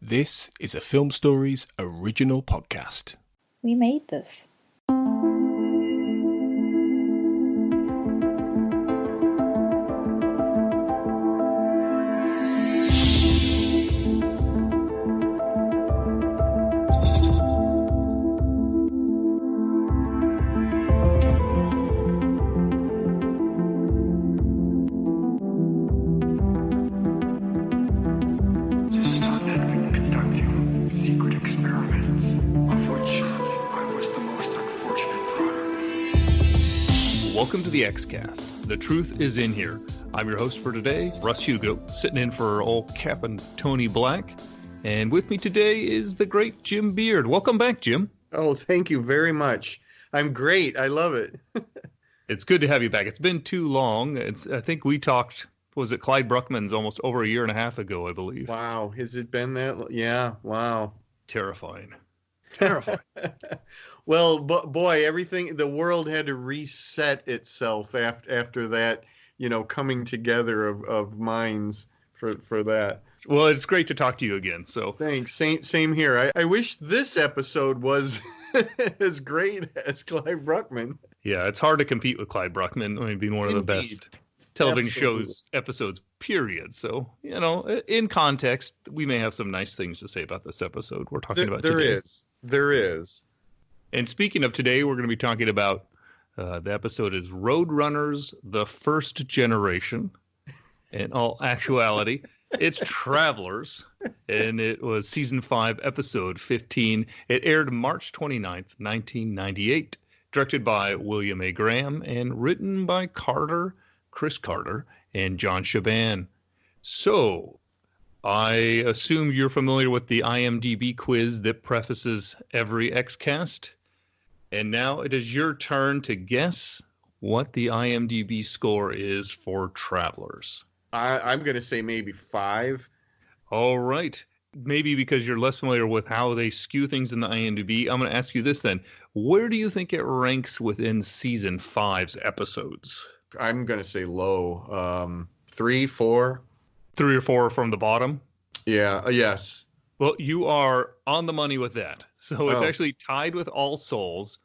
This is a Film Stories original podcast. We made this. Welcome to the X-Cast. The truth is in here. I'm your host for today, Russ Hugo, sitting in for old Captain Tony Black. And with me today is the great Jim Beard. Welcome back, Jim. Oh, thank you very much. I'm great. I love it. It's good to have you back. It's been too long. I think we talked, was it Clyde Bruckman's almost over a year and a half ago, I believe. Wow. Has it been that? Yeah. Wow. Terrifying. Well, boy, the world had to reset itself after that, coming together of minds for that. Well, it's great to talk to you again. So thanks. Same here. I wish this episode was as great as Clyde Bruckman. Yeah, it's hard to compete with Clyde Bruckman. I mean, being one of the best television shows episodes, period. So, in context, we may have some nice things to say about this episode we're talking about today. There is. And speaking of today, we're going to be talking about the episode is Roadrunners, the First Generation. In all actuality, it's Travelers, and it was Season 5, Episode 15. It aired March 29th, 1998, directed by William A. Graham, and written by Chris Carter, and John Shaban. So, I assume you're familiar with the IMDb quiz that prefaces every X-Cast. And now it is your turn to guess what the IMDb score is for Travelers. I'm going to say maybe 5. All right. Maybe because you're less familiar with how they skew things in the IMDb, I'm going to ask you this then. Where do you think it ranks within Season 5's episodes? I'm going to say low. 3, 4. 3 or 4 from the bottom? Yeah. Yes. Well, you are on the money with that. So it's actually tied with All Souls.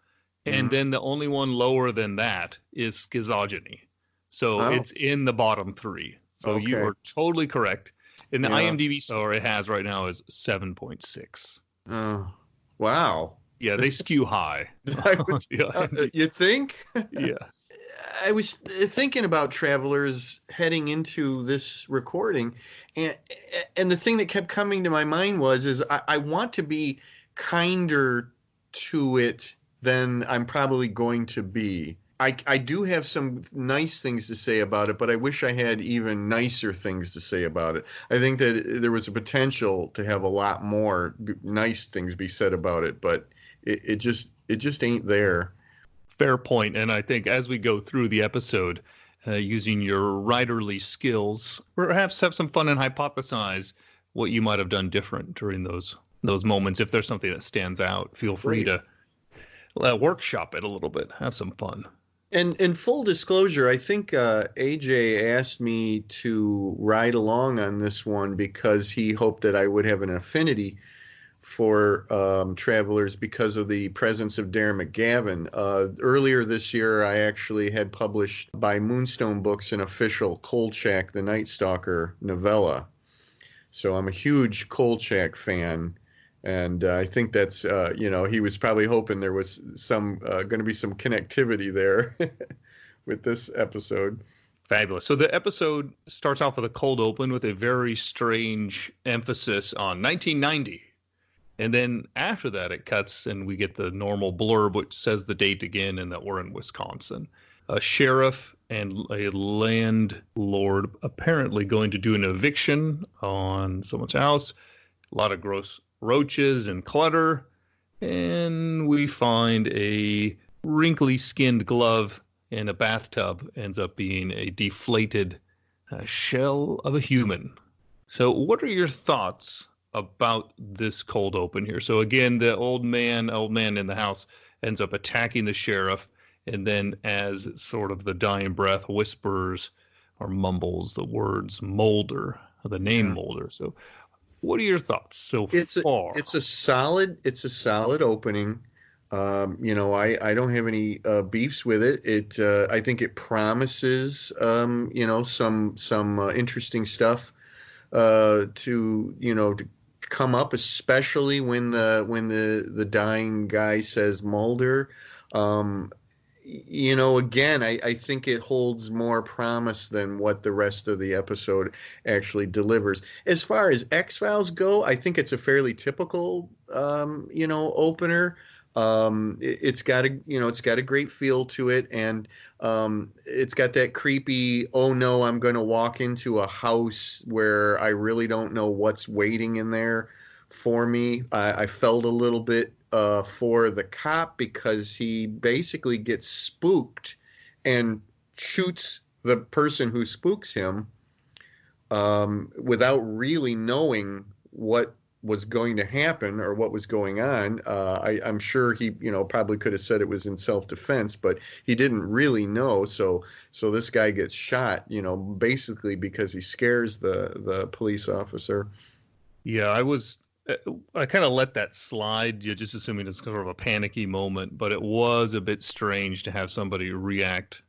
And then the only one lower than that is Schizogyny. So it's in the bottom 3. So you are totally correct. And the IMDb score it has right now is 7.6. Oh, wow. Yeah, they skew high. You think? Yeah. I was thinking about Travelers heading into this recording, and the thing that kept coming to my mind was I want to be kinder to it than I'm probably going to be. I do have some nice things to say about it, but I wish I had even nicer things to say about it. I think that there was a potential to have a lot more nice things be said about it, but it just ain't there. Fair point. And I think as we go through the episode, using your writerly skills, perhaps have some fun and hypothesize what you might have done different during those moments. If there's something that stands out, feel free to workshop it a little bit. Have some fun. And in full disclosure, I think AJ asked me to ride along on this one because he hoped that I would have an affinity for Travelers because of the presence of Darren McGavin. Earlier this year, I actually had published by Moonstone Books an official Kolchak the Night Stalker novella. So I'm a huge Kolchak fan. And I think that's, he was probably hoping there was going to be some connectivity there with this episode. Fabulous. So the episode starts off with a cold open with a very strange emphasis on 1990. And then after that, it cuts and we get the normal blurb, which says the date again and that we're in Wisconsin. A sheriff and a landlord apparently going to do an eviction on someone's house. A lot of gross roaches and clutter, and we find a wrinkly skinned glove in a bathtub ends up being a deflated shell of a human. So what are your thoughts about this cold open here? So again, the old man in the house ends up attacking the sheriff, and then as sort of the dying breath whispers or mumbles the words Mulder, the name Mulder. So What are your thoughts so far? It's a solid opening. I don't have any beefs with it. I think it promises, some interesting stuff to come up, especially when the dying guy says Mulder. Again, I think it holds more promise than what the rest of the episode actually delivers. As far as X-Files go, I think it's a fairly typical, opener. It's got a great feel to it, and it's got that creepy, oh no, I'm going to walk into a house where I really don't know what's waiting in there for me. I felt a little bit for the cop because he basically gets spooked and shoots the person who spooks him without really knowing what was going to happen or what was going on. I'm sure he, probably could have said it was in self-defense, but he didn't really know. So this guy gets shot, basically because he scares the police officer. Yeah, I kind of let that slide, just assuming it's sort of a panicky moment, but it was a bit strange to have somebody react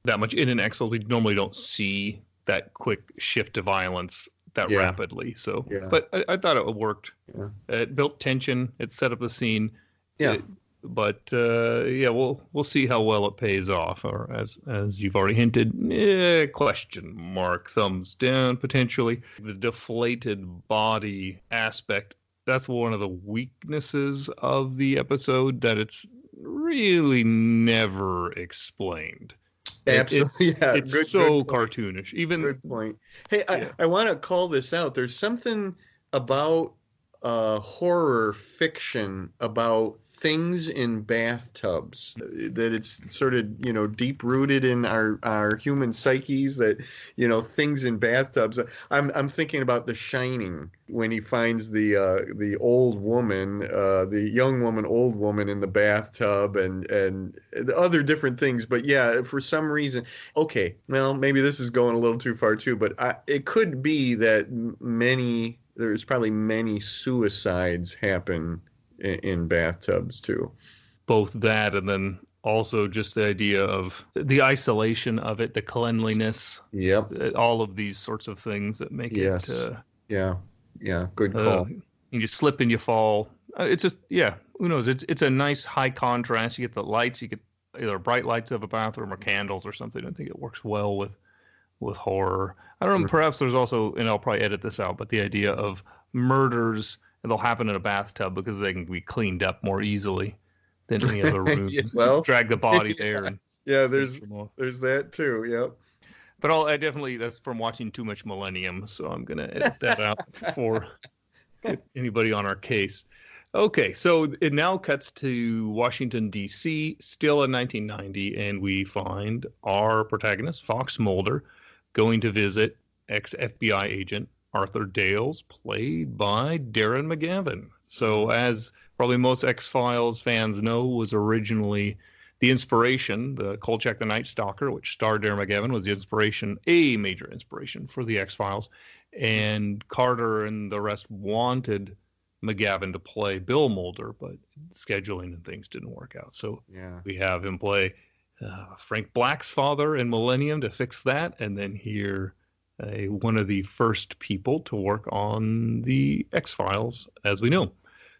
that much in an X-Files. We normally don't see that quick shift to violence that rapidly. So, but I thought it worked. Yeah. It built tension. It set up the scene. Yeah. We'll see how well it pays off. Or as you've already hinted, question mark, thumbs down potentially. The deflated body aspect. That's one of the weaknesses of the episode, that it's really never explained. Absolutely, it's good, so good cartoonish. Even good point. Hey, I want to call this out. There's something about horror fiction about things in bathtubs that it's sort of deep rooted in our human psyches, that things in bathtubs. I'm thinking about The Shining, when he finds the old woman, the young woman, old woman in the bathtub, and the other different things. But yeah, for some reason, okay, well, maybe this is going a little too far too, but it could be that there's probably many suicides happen in bathtubs too. Both that, and then also just the idea of the isolation of it, the cleanliness. Yep. All of these sorts of things that make it. Yeah. Good call. You just slip and you fall. It's just, who knows? It's a nice high contrast. You get the lights. You get either bright lights of a bathroom or candles or something. I think it works well with horror. I don't know. Perhaps there's also, and I'll probably edit this out, but the idea of murders, and they'll happen in a bathtub because they can be cleaned up more easily than any other room. Drag the body there. And there's that too. Yep. But I definitely, that's from watching too much Millennium, so I'm going to edit that out for anybody on our case. Okay, so it now cuts to Washington, D.C., still in 1990, and we find our protagonist, Fox Mulder, going to visit ex-FBI agent Arthur Dales, played by Darren McGavin. So, as probably most X-Files fans know, was originally the inspiration, the Kolchak the Night Stalker, which starred Darren McGavin, was the inspiration, a major inspiration for the X-Files. And Carter and the rest wanted McGavin to play Bill Mulder, but scheduling and things didn't work out. So we have him play Frank Black's father in Millennium to fix that, and then here one of the first people to work on the X-Files, as we know.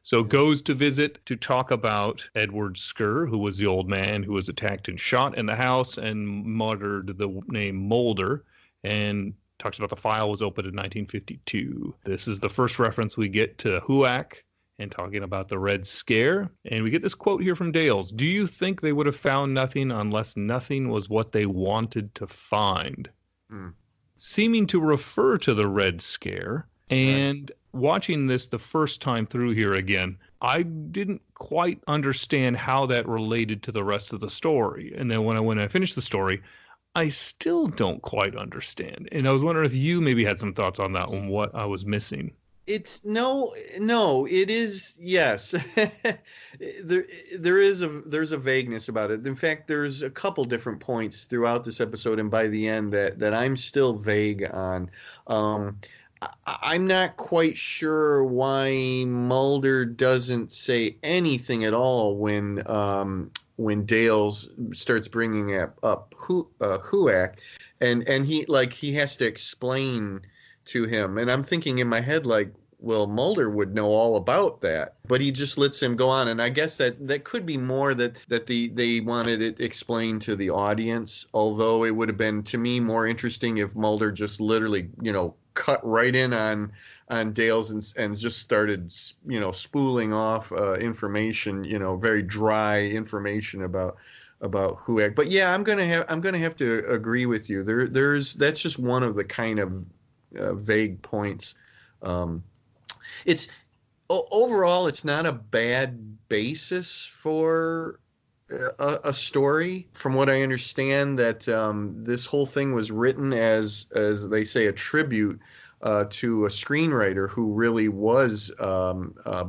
So goes to visit to talk about Edward Skur, who was the old man who was attacked and shot in the house and muttered the name Mulder, and talks about the file was opened in 1952. This is the first reference we get to HUAC and talking about the Red Scare. And we get this quote here from Dales. Do you think they would have found nothing unless nothing was what they wanted to find? Seeming to refer to the Red Scare. And watching this the first time through here again, I didn't quite understand how that related to the rest of the story. And then when I finished the story, I still don't quite understand. And I was wondering if you maybe had some thoughts on that one, what I was missing. It's no, it is, yes. There's a vagueness about it. In fact, there's a couple different points throughout this episode and by the end that I'm still vague on. I'm not quite sure why Mulder doesn't say anything at all when Dales starts bringing up Huac, and he has to explain to him, and I'm thinking in my head like, well, Mulder would know all about that, but he just lets him go on, and I guess that could be more that they wanted it explained to the audience. Although it would have been, to me, more interesting if Mulder just literally, cut right in on Dales and just started, spooling off information, very dry information about Huac. But yeah, I'm gonna have to agree with you. That's just one of the kind of vague points. It's overall, it's not a bad basis for a story. From what I understand, that this whole thing was written as they say, a tribute to a screenwriter who really was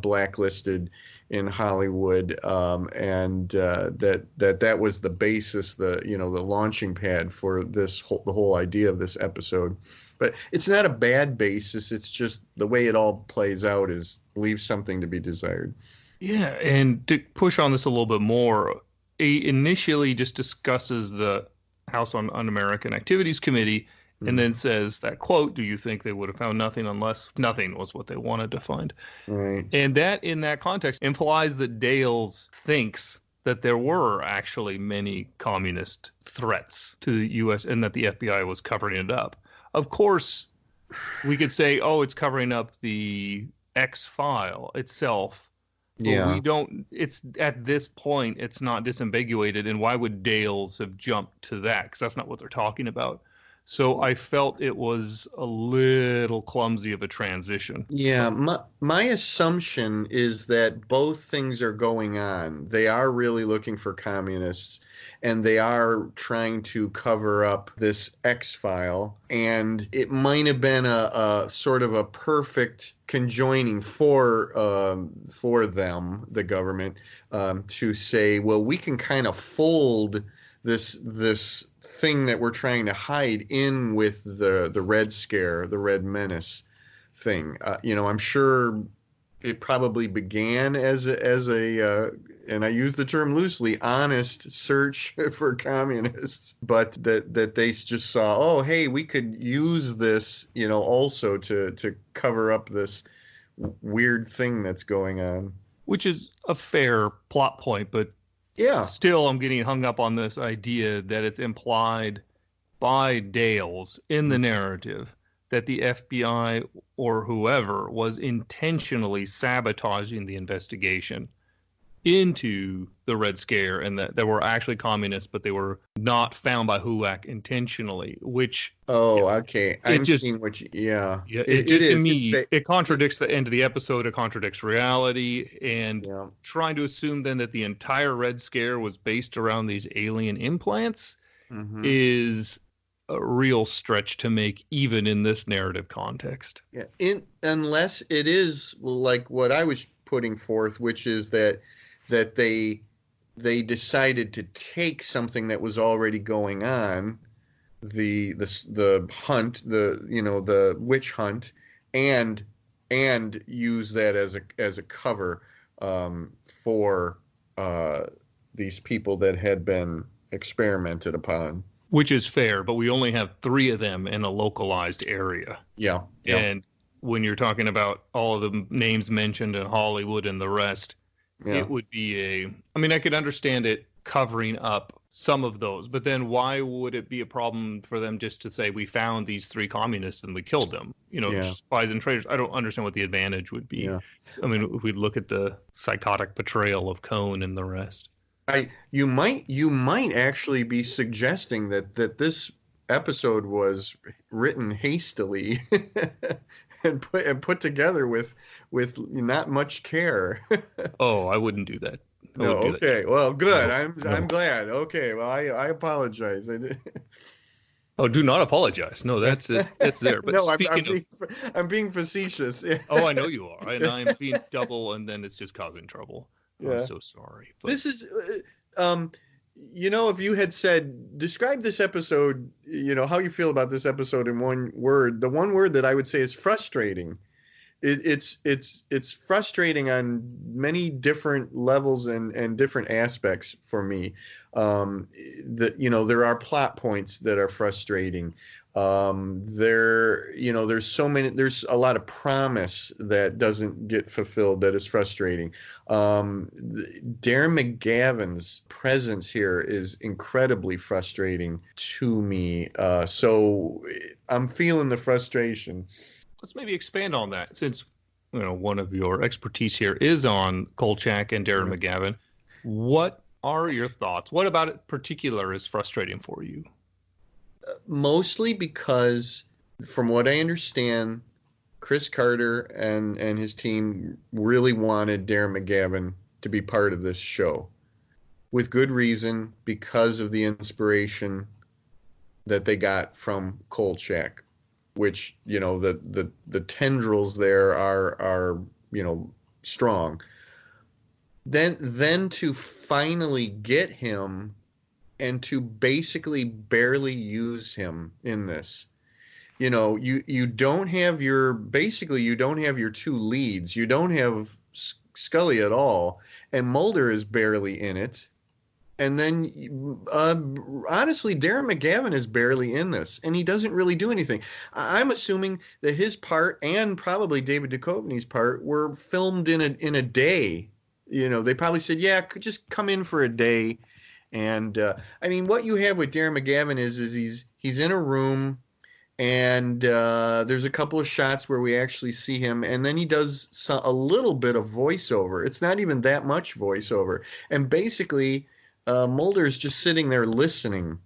blacklisted in Hollywood, and that was the basis, the launching pad for the whole idea of this episode. But it's not a bad basis. It's just the way it all plays out leaves something to be desired. Yeah, and to push on this a little bit more, he initially just discusses the House on Un-American Activities Committee, and then says that, quote, "Do you think they would have found nothing unless nothing was what they wanted to find?" Right. And that, in that context, implies that Dales thinks that there were actually many communist threats to the U.S. and that the FBI was covering it up. Of course, we could say, oh, it's covering up the X file itself. But yeah. It's at this point, it's not disambiguated. And why would Dales have jumped to that? Because that's not what they're talking about. So I felt it was a little clumsy of a transition. Yeah, my assumption is that both things are going on. They are really looking for communists, and they are trying to cover up this X file. And it might have been a sort of a perfect conjoining for them, the government, to say, well, we can kind of fold this thing that we're trying to hide in with the Red Scare, the Red Menace thing. I'm sure it probably began as a and I use the term loosely, honest search for communists, but that they just saw, oh, hey, we could use this, also to cover up this weird thing that's going on. Which is a fair plot point, but yeah, still I'm getting hung up on this idea that it's implied by Dales in the narrative that the FBI or whoever was intentionally sabotaging the investigation into the Red Scare, and that there were actually communists, but they were not found by HUAC intentionally, which... Oh, okay. I'm seeing what you... Yeah. It to me, it contradicts the end of the episode. It contradicts reality. And trying to assume then that the entire Red Scare was based around these alien implants is a real stretch to make, even in this narrative context. Yeah. Unless it is like what I was putting forth, which is that they decided to take something that was already going on, the hunt, the witch hunt, and use that as a cover for these people that had been experimented upon. Which is fair, but we only have 3 of them in a localized area. Yeah. And when you're talking about all of the names mentioned in Hollywood and the rest, it would be I could understand it covering up some of those, but then why would it be a problem for them just to say, we found these 3 communists and we killed them? Spies and traitors. I don't understand what the advantage would be. Yeah. If we look at the psychotic portrayal of Cohn and the rest. You might actually be suggesting that this episode was written hastily and put together with not much care. Oh, I wouldn't do that. No, okay. Well, good. No, I'm glad. Okay. Well, I apologize. Oh, do not apologize. No, that's it. That's there. But no, I'm being facetious. Oh, I know you are, and I'm being double, and then it's just causing trouble. Yeah. I'm so sorry. But... This is if you had said, describe this episode, how you feel about this episode in one word, the one word that I would say is frustrating. It's frustrating on many different levels and different aspects for me. There are plot points that are frustrating. There's a lot of promise that doesn't get fulfilled that is frustrating. Darren McGavin's presence here is incredibly frustrating to me. So I'm feeling the frustration. Let's maybe expand on that, since one of your expertise here is on Kolchak and Darren McGavin. What are your thoughts? What about it particular is frustrating for you? Mostly because, from what I understand, Chris Carter and his team really wanted Darren McGavin to be part of this show, with good reason, because of the inspiration that they got from Kolchak, which the tendrils there are strong. Then to finally get him and to basically barely use him in this. You don't have your two leads. You don't have Scully at all, and Mulder is barely in it. And then, honestly, Darren McGavin is barely in this, and he doesn't really do anything. I'm assuming that his part, and probably David Duchovny's part, were filmed in a day. They probably said, "Yeah, just come in for a day." And what you have with Darren McGavin is he's in a room, and there's a couple of shots where we actually see him, and then he does a little bit of voiceover. It's not even that much voiceover, and basically. Mulder's just sitting there listening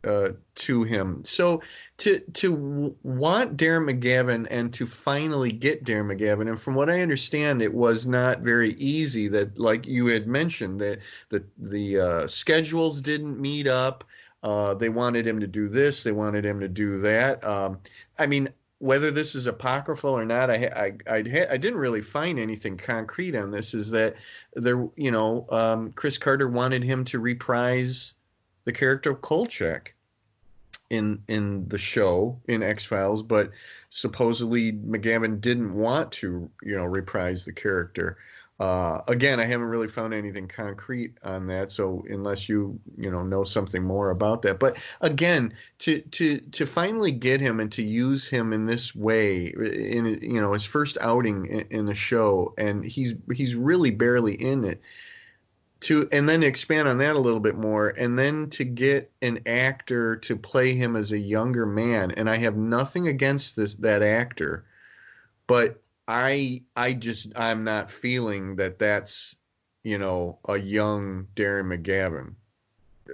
to him. So to want Darren McGavin and to finally get Darren McGavin, and from what I understand, it was not very easy. That, like you had mentioned, that the schedules didn't meet up. They wanted him to do this. They wanted him to do that. Whether this is apocryphal or not, I didn't really find anything concrete on this. Is that there? Chris Carter wanted him to reprise the character of Kolchak in the show in X-Files, but supposedly McGavin didn't want to, reprise the character. Again, I haven't really found anything concrete on that. So unless you know something more about that, but again, to finally get him and to use him in this way in his first outing in the show, and he's really barely in it. And then to expand on that a little bit more, and then to get an actor to play him as a younger man, and I have nothing against that actor, but I'm not feeling that's a young Darren McGavin.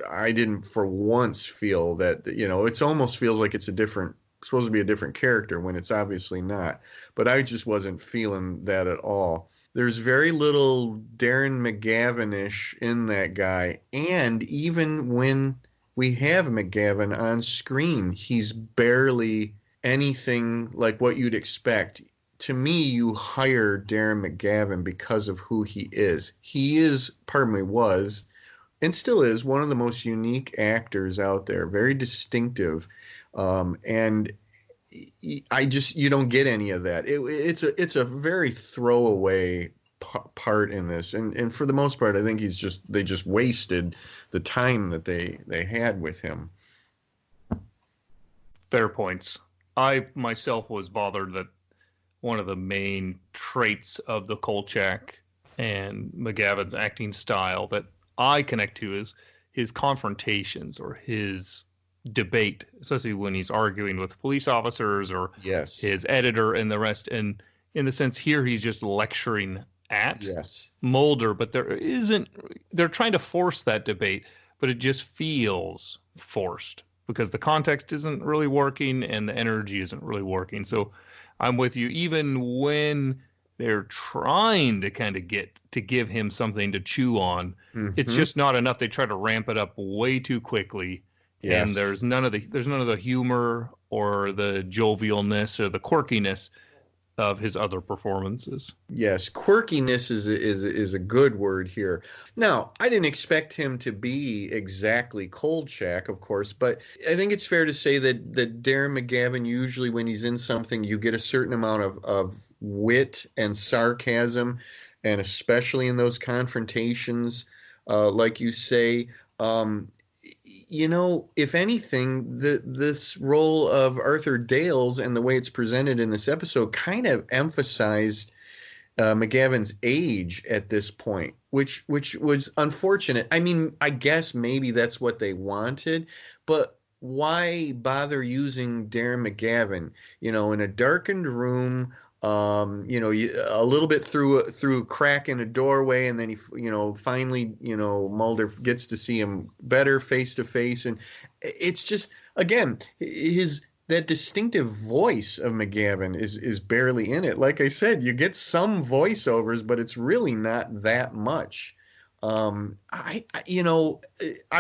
I didn't for once feel that, it almost feels like it's supposed to be a different character when it's obviously not. But I just wasn't feeling that at all. There's very little Darren McGavin-ish in that guy. And even when we have McGavin on screen, he's barely anything like what you'd expect. To me, you hire Darren McGavin because of who he is. He was, and still is, one of the most unique actors out there, very distinctive. And you don't get any of that. It's a very throwaway part in this. And for the most part, I think they just wasted the time that they had with him. Fair points. I myself was bothered that one of the main traits of the Kolchak and McGavin's acting style that I connect to is his confrontations or his debate, especially when he's arguing with police officers or his editor and the rest. And in the sense here, he's just lecturing at Mulder, but they're trying to force that debate, but it just feels forced because the context isn't really working and the energy isn't really working. So I'm with you. Even when they're trying to kind of give him something to chew on, it's just not enough. They try to ramp it up way too quickly, and there's none of the humor or the jovialness or the quirkiness of his other performances. Yes, quirkiness is a good word here. Now, I didn't expect him to be exactly Kolchak, of course, but I think it's fair to say that Darren McGavin, usually when he's in something, you get a certain amount of wit and sarcasm, and especially in those confrontations, like you say. If anything, this role of Arthur Dales and the way it's presented in this episode kind of emphasized McGavin's age at this point, which was unfortunate. I mean, I guess maybe that's what they wanted, but why bother using Darren McGavin? In a darkened room, a little bit through a crack in a doorway, and then he, finally, Mulder gets to see him better face to face, and it's just, again, that distinctive voice of McGavin is barely in it. Like I said, you get some voiceovers, but it's really not that much. I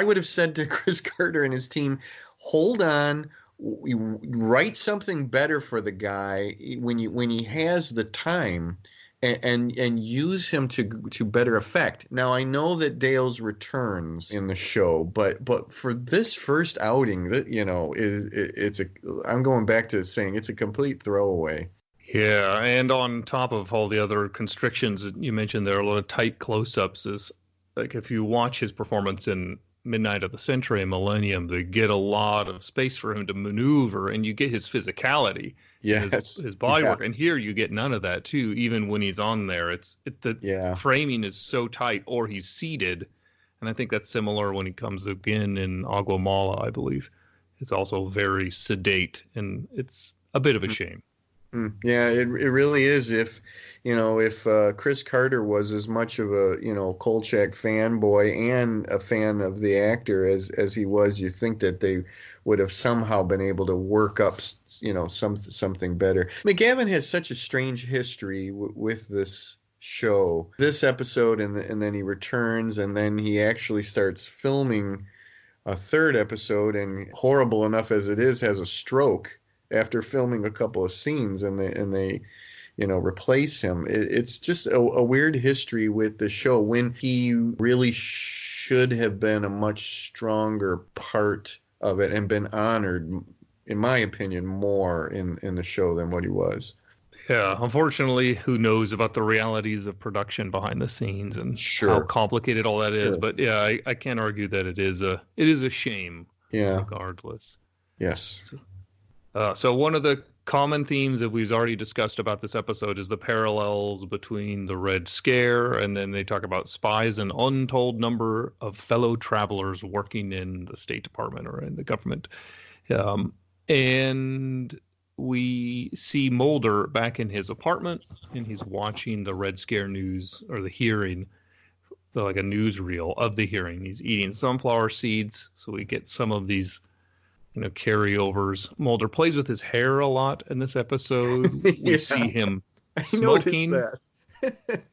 would have said to Chris Carter and his team, hold on. Write something better for the guy when he has the time, and use him to better effect. Now, I know that Dales returns in the show, but for this first outing, that I'm going back to saying it's a complete throwaway. Yeah, and on top of all the other constrictions that you mentioned, there are a lot of tight close-ups. Is like if you watch his performance in Midnight of the Century and Millennium, they get a lot of space for him to maneuver, and you get his physicality, his body work. And here you get none of that too. Even when he's on there, the framing is so tight, or he's seated, and I think that's similar when he comes again in Aguamala, I believe. It's also very sedate, and it's a bit of a shame. Yeah, it really is. If Chris Carter was as much of a Kolchak fanboy and a fan of the actor as he was, you think that they would have somehow been able to work up something better. McGavin has such a strange history with this show. This episode, and then he returns, and then he actually starts filming a third episode, and horrible enough as it is, has a stroke after filming a couple of scenes, and they replace him. It's just a weird history with the show, when he really should have been a much stronger part of it and been honored, in my opinion, more in the show than what he was. Yeah, unfortunately, who knows about the realities of production behind the scenes and how complicated all that is. But yeah, I can't argue that it is a shame. Yeah. Regardless. Yes. So one of the common themes that we've already discussed about this episode is the parallels between the Red Scare, and then they talk about spies and untold number of fellow travelers working in the State Department or in the government. And we see Mulder back in his apartment, and he's watching the Red Scare news, or the hearing, like a newsreel of the hearing. He's eating sunflower seeds, so we get some of these carryovers. Mulder plays with his hair a lot in this episode. We see him smoking.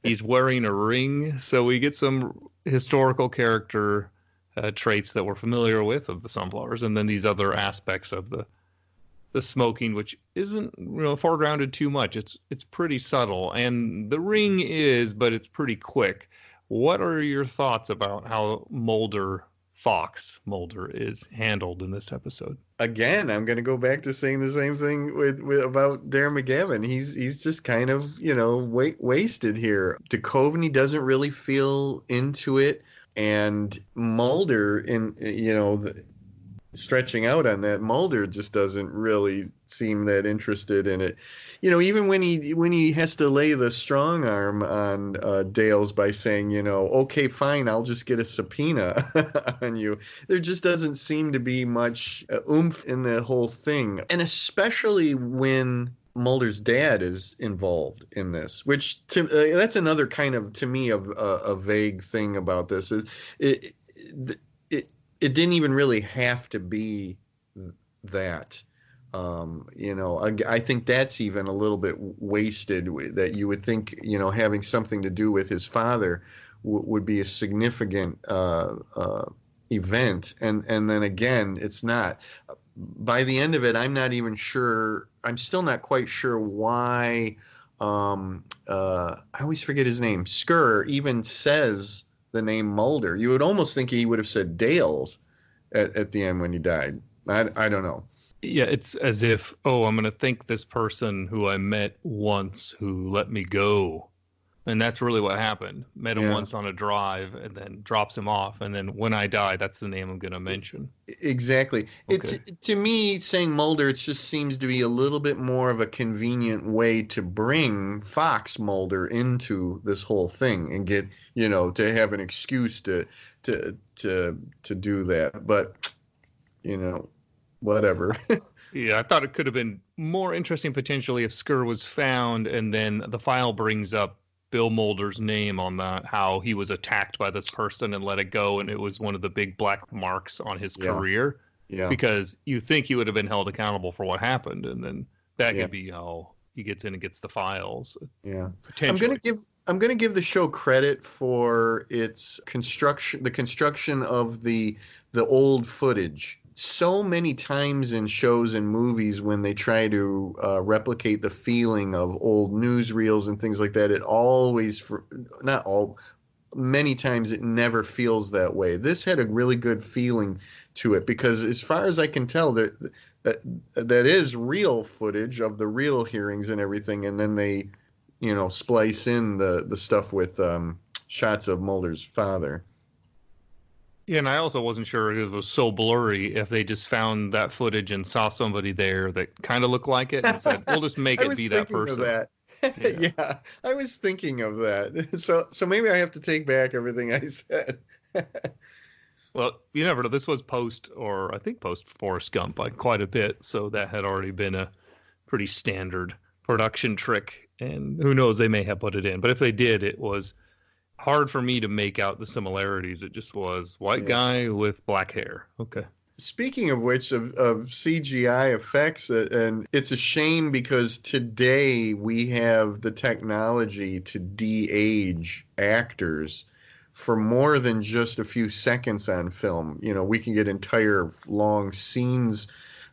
He's wearing a ring, so we get some historical character traits that we're familiar with of the sunflowers, and then these other aspects of the smoking, which isn't foregrounded too much. It's pretty subtle, and the ring is, but it's pretty quick. What are your thoughts about how Fox Mulder is handled in this episode? Again, I'm going to go back to saying the same thing with about Darren McGavin. He's just kind of wasted here. Duchovny doesn't really feel into it, and Mulder stretching out on that, Mulder just doesn't really seem that interested in it. Even when he has to lay the strong arm on Dales by saying, okay, fine, I'll just get a subpoena on you. There just doesn't seem to be much oomph in the whole thing. And especially when Mulder's dad is involved in this, which that's another kind of, to me, of a vague thing about this. It didn't even really have to be that. I think that's even a little bit wasted, that you would think, having something to do with his father would be a significant event. And then again, it's not. by the end of it, I'm not even sure. I'm still not quite sure why. I always forget his name. Skur even says the name Mulder. You would almost think he would have said Dales at the end when he died. I don't know. Yeah, it's as if, I'm going to thank this person who I met once who let me go. And that's really what happened. Met him once on a drive and then drops him off. And then when I die, that's the name I'm going to mention. Exactly. Okay. To me, saying Mulder, it just seems to be a little bit more of a convenient way to bring Fox Mulder into this whole thing and get, to have an excuse to do that. But, whatever. Yeah, I thought it could have been more interesting potentially if Skur was found and then the file brings up Bill Mulder's name on that, how he was attacked by this person and let it go, and it was one of the big black marks on his career. Yeah. Because you think he would have been held accountable for what happened, and then that could be how he gets in and gets the files. Yeah. Potentially. I'm gonna give the show credit for its construction, the construction of the old footage. So many times in shows and movies when they try to replicate the feeling of old newsreels and things like that, it always, many times it never feels that way. This had a really good feeling to it because as far as I can tell, that is real footage of the real hearings and everything, and then they, splice in the stuff with shots of Mulder's father. Yeah, and I also wasn't sure it was so blurry if they just found that footage and saw somebody there that kind of looked like it and said, we'll just make it be that person. Of that. Yeah, I was thinking of that. So maybe I have to take back everything I said. Well, you never know. This was post Forrest Gump by quite a bit, so that had already been a pretty standard production trick, and who knows, they may have put it in. But if they did, it was hard for me to make out the similarities. It just was white guy with black hair. Okay. Speaking of which, of CGI effects, and it's a shame because today we have the technology to de-age actors for more than just a few seconds on film. We can get entire long scenes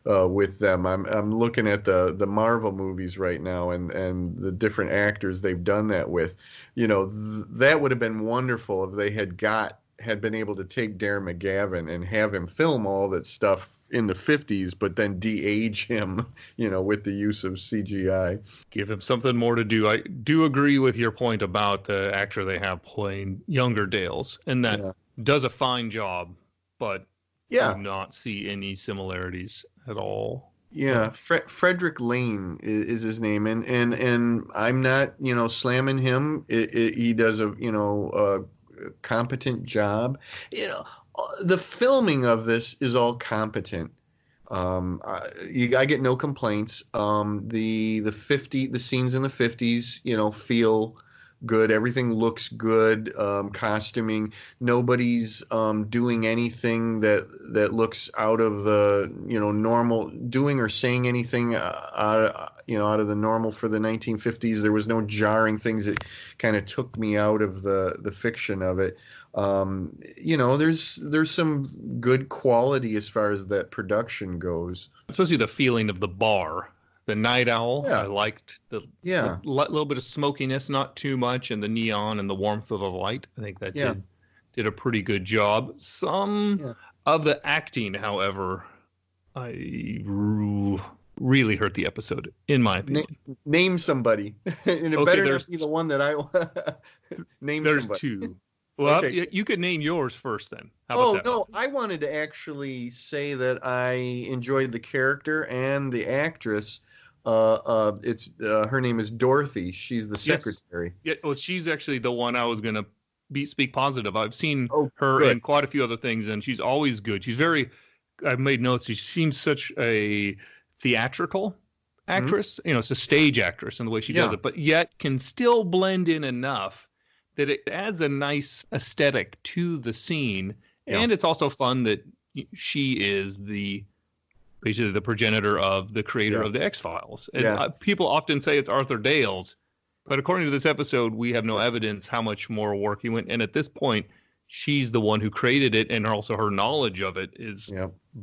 with them. I'm looking at the Marvel movies right now and the different actors they've done that with. That would have been wonderful if they had been able to take Darren McGavin and have him film all that stuff in the 50s, but then de-age him, with the use of CGI. Give him something more to do. I do agree with your point about the actor they have playing younger Dales, and that does a fine job, but do not see any similarities at all. Yeah, Frederick Lane is his name, and I'm not slamming him. He does a competent job. The filming of this is all competent. I get no complaints. The scenes in the 50s, feel good. Everything looks good. Costuming. Nobody's doing anything that looks out of the normal. Doing or saying anything out of the normal for the 1950s. There was no jarring things that kind of took me out of the fiction of it. There's some good quality as far as that production goes. Especially the feeling of the bar. The Night Owl, I liked the little bit of smokiness, not too much, and the neon and the warmth of the light. I think that did a pretty good job. Some of the acting, however, I really hurt the episode, in my opinion. Name somebody. And it better not be the one that I name there's somebody. Two. Well, you could name yours first then. How about that? No, I wanted to actually say that I enjoyed the character and the actress. It's her name is Dorothy. She's the secretary. Yeah, well, she's actually the one I was gonna speak positive. I've seen her in quite a few other things, and she's always good. She's very. I've made notes. She seems such a theatrical actress. It's a stage actress in the way she does it, but yet can still blend in enough that it adds a nice aesthetic to the scene, and it's also fun that she is basically the progenitor of the creator of the X-Files. And people often say it's Arthur Dales, but according to this episode, we have no evidence how much more work he went. And at this point, she's the one who created it, and also her knowledge of it is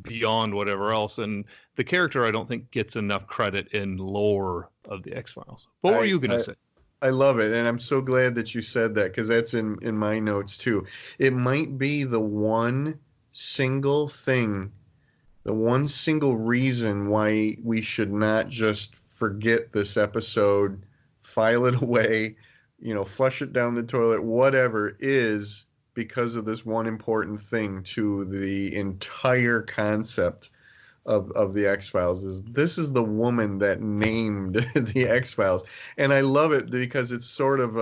beyond whatever else. And the character, I don't think, gets enough credit in lore of the X-Files. What were you going to say? I love it, and I'm so glad that you said that, because that's in my notes too. It might be the one single thing, the one single reason why we should not just forget this episode, file it away, flush it down the toilet, whatever, is because of this one important thing to the entire concept of the X-Files. This is the woman that named the X-Files. And I love it because it's sort of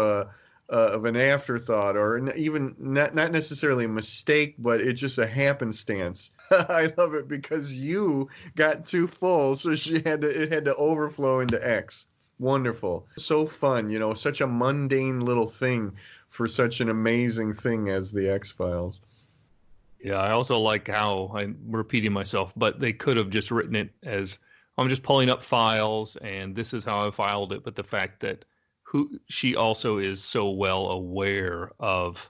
an afterthought, or even not necessarily a mistake, but it's just a happenstance. I love it because you got too full, so it had to overflow into X. Wonderful. So fun, such a mundane little thing for such an amazing thing as the X-Files. Yeah, I also like how, I'm repeating myself, but they could have just written it as, I'm just pulling up files and this is how I filed it. But the fact that she also is so well aware of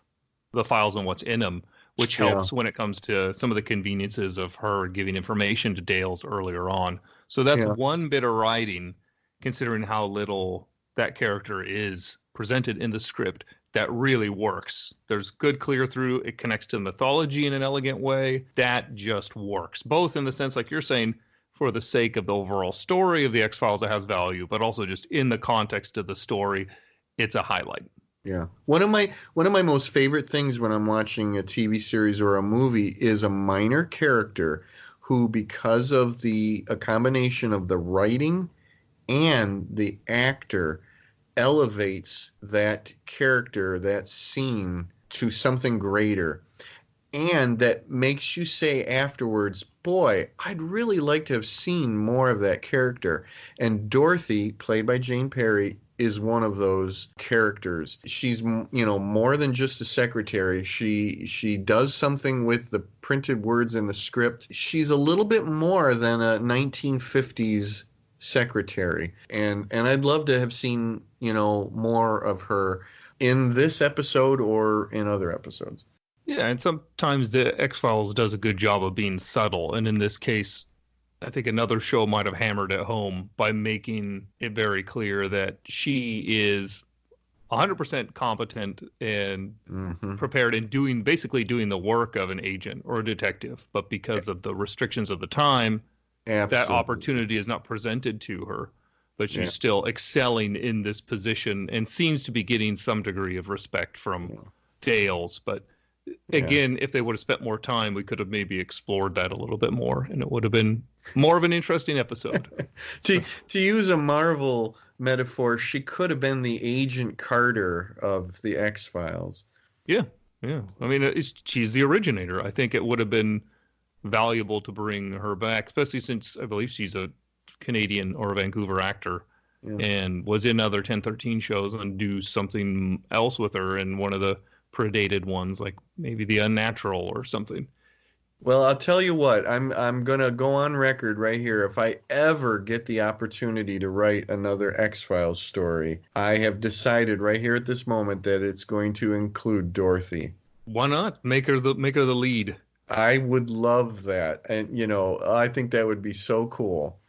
the files and what's in them, which helps when it comes to some of the conveniences of her giving information to Dales earlier on. So that's one bit of writing, considering how little that character is presented in the script, that really works. There's good clear through. It connects to mythology in an elegant way. That just works, both in the sense, like you're saying, for the sake of the overall story of the X-Files, it has value, but also just in the context of the story, it's a highlight. Yeah. One of my most favorite things when I'm watching a TV series or a movie is a minor character who, because of a combination of the writing and the actor, elevates that character, that scene, to something greater. And that makes you say afterwards, boy, I'd really like to have seen more of that character. And Dorothy, played by Jane Perry, is one of those characters. She's, more than just a secretary. She does something with the printed words in the script. She's a little bit more than a 1950s secretary, and I'd love to have seen more of her in this episode or in other episodes. Yeah, and sometimes the X-Files does a good job of being subtle, and in this case, I think another show might have hammered it home by making it very clear that she is 100% competent and prepared and basically doing the work of an agent or a detective, but because of the restrictions of the time, that opportunity is not presented to her, but she's still excelling in this position and seems to be getting some degree of respect from Dales. But again, if they would have spent more time, we could have maybe explored that a little bit more, and it would have been more of an interesting episode. To use a Marvel metaphor, she could have been the Agent Carter of the X-Files. Yeah. I mean, she's the originator. I think it would have been valuable to bring her back, especially since I believe she's a Canadian or a Vancouver actor and was in other 1013 shows, and do something else with her in one of the predated ones, like maybe The Unnatural or something. Well, I'll tell you what, I'm gonna go on record right here. If I ever get the opportunity to write another X-Files story, I have decided right here at this moment that it's going to include Dorothy. Why not make her the lead? I would love that, and I think that would be so cool.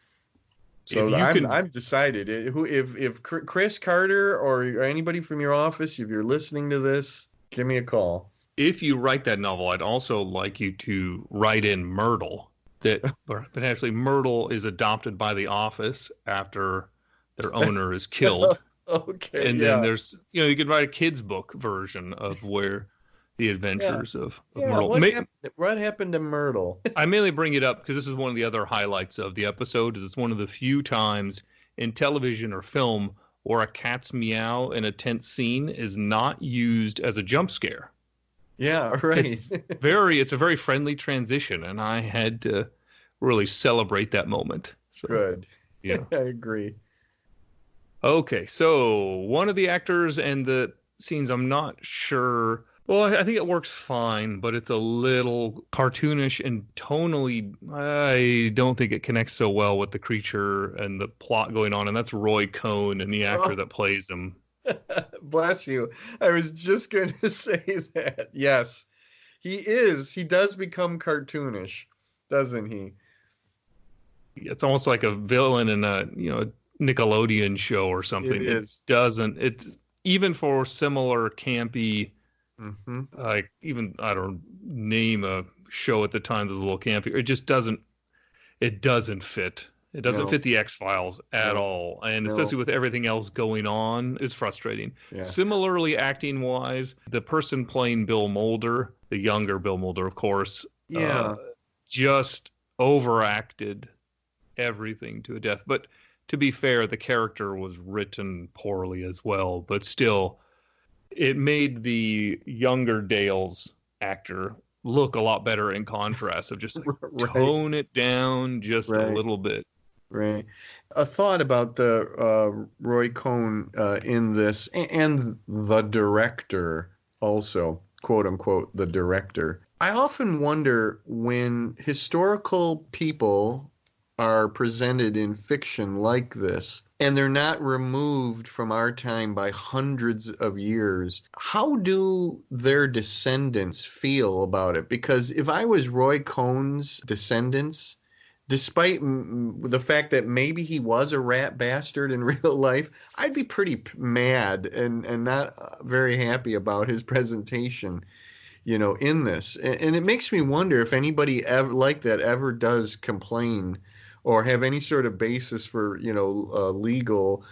So I've decided if Chris Carter or anybody from your office, if you're listening to this, give me a call. If you write that novel, I'd also like you to write in Myrtle. Potentially Myrtle is adopted by the office after their owner is killed. Okay. And then there's you could write a kid's book version of where the adventures of Myrtle. What happened to Myrtle? I mainly bring it up because this is one of the other highlights of the episode. It's one of the few times in television or film where a cat's meow in a tense scene is not used as a jump scare. Yeah, right. It's a very friendly transition, and I had to really celebrate that moment. So, good. Yeah. I agree. Okay, so one of the actors and the scenes, I'm not sure. Well, I think it works fine, but it's a little cartoonish and tonally, I don't think it connects so well with the creature and the plot going on, and that's Roy Cohn and the actor that plays him. Bless you. I was just going to say that. Yes, he is. He does become cartoonish. doesn't he? It's almost like a villain in a Nickelodeon show or something. It is. It's even for similar campy, Mm-hmm. like even I don't name a show at the time that's a little campy. It just doesn't. It doesn't fit. It doesn't fit the X-Files at all, and especially with everything else going on, it's frustrating. Yeah. Similarly, acting-wise, the person playing Bill Mulder, the younger Bill Mulder, of course, just overacted everything to a death. But to be fair, the character was written poorly as well. But still, it made the younger Dale's actor look a lot better in contrast of just like, tone it down just a little bit. Right. A thought about the Roy Cohn in this, and the director also, quote unquote, the director. I often wonder when historical people are presented in fiction like this, and they're not removed from our time by hundreds of years, how do their descendants feel about it? Because if I was Roy Cohn's descendants, despite the fact that maybe he was a rat bastard in real life, I'd be pretty mad and not very happy about his presentation, in this. And it makes me wonder if anybody ever like that ever does complain or have any sort of basis for, legal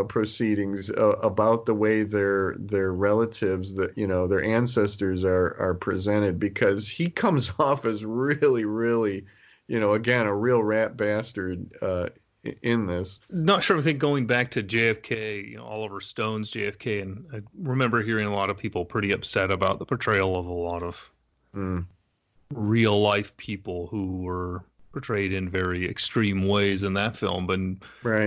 proceedings about the way their relatives, their ancestors are presented, because he comes off as really, really, again, a real rat bastard in this. Not sure. I think going back to JFK, Oliver Stone's JFK, and I remember hearing a lot of people pretty upset about the portrayal of a lot of real life people who were portrayed in very extreme ways in that film, but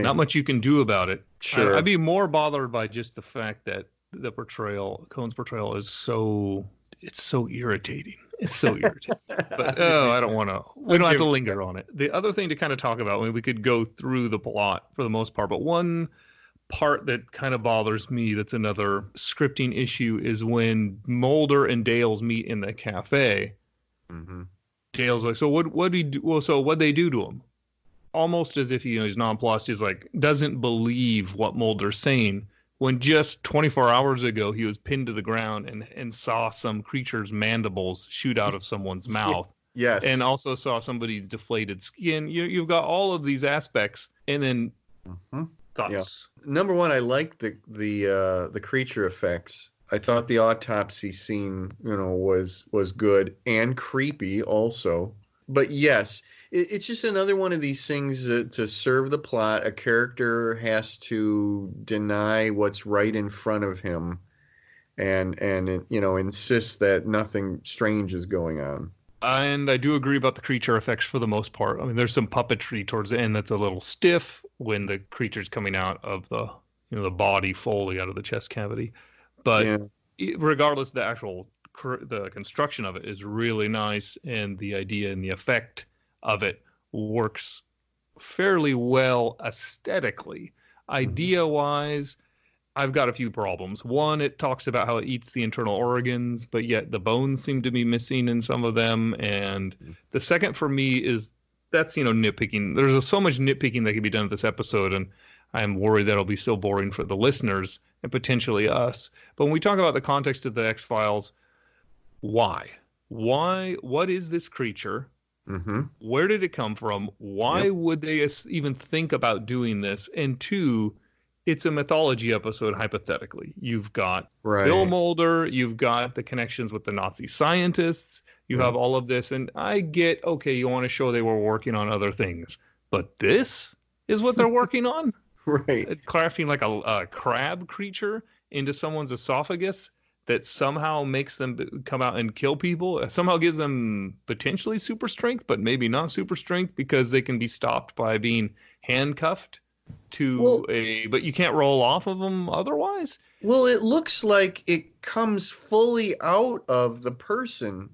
not much you can do about it. Sure. I'd be more bothered by just the fact that Cohn's portrayal is so irritating. It's so irritating. But I don't want to. We don't have to linger on it. The other thing to kind of talk about, we could go through the plot for the most part, but one part that kind of bothers me, that's another scripting issue, is when Mulder and Dales meet in the cafe. Mm-hmm. Dale's like, so what do you do? Well, so what'd they do to him? Almost as if he's nonplussed. He's like, doesn't believe what Mulder's saying, when just 24 hours ago he was pinned to the ground and saw some creature's mandibles shoot out of someone's mouth. Yes. And also saw somebody's deflated skin. You've got all of these aspects, and then thoughts. Yeah. Number one, I liked the creature effects. I thought the autopsy scene, was good and creepy also. But yes, it's just another one of these things to serve the plot. A character has to deny what's right in front of him, and insist that nothing strange is going on. And I do agree about the creature effects for the most part. I mean, there's some puppetry towards the end that's a little stiff when the creature's coming out of the body Foley out of the chest cavity. But regardless, the construction of it is really nice, and the idea and the effect of it works fairly well aesthetically. Idea-wise, I've got a few problems. One, it talks about how it eats the internal organs, but yet the bones seem to be missing in some of them. And the second for me is that's, nitpicking. There's so much nitpicking that can be done in this episode, and I'm worried that'll be so boring for the listeners and potentially us. But when we talk about the context of the X-Files, why? What is this creature? Mm-hmm. Where did it come from? Why would they even think about doing this? And two, it's a mythology episode, hypothetically. You've got Bill Mulder, you've got the connections with the Nazi scientists, you have all of this, and I get, okay, you want to show they were working on other things, but this is what they're working on? Right. Crafting like a crab creature into someone's esophagus that somehow makes them come out and kill people, somehow gives them potentially super strength, but maybe not super strength because they can be stopped by being handcuffed but you can't roll off of them otherwise. Well, it looks like it comes fully out of the person.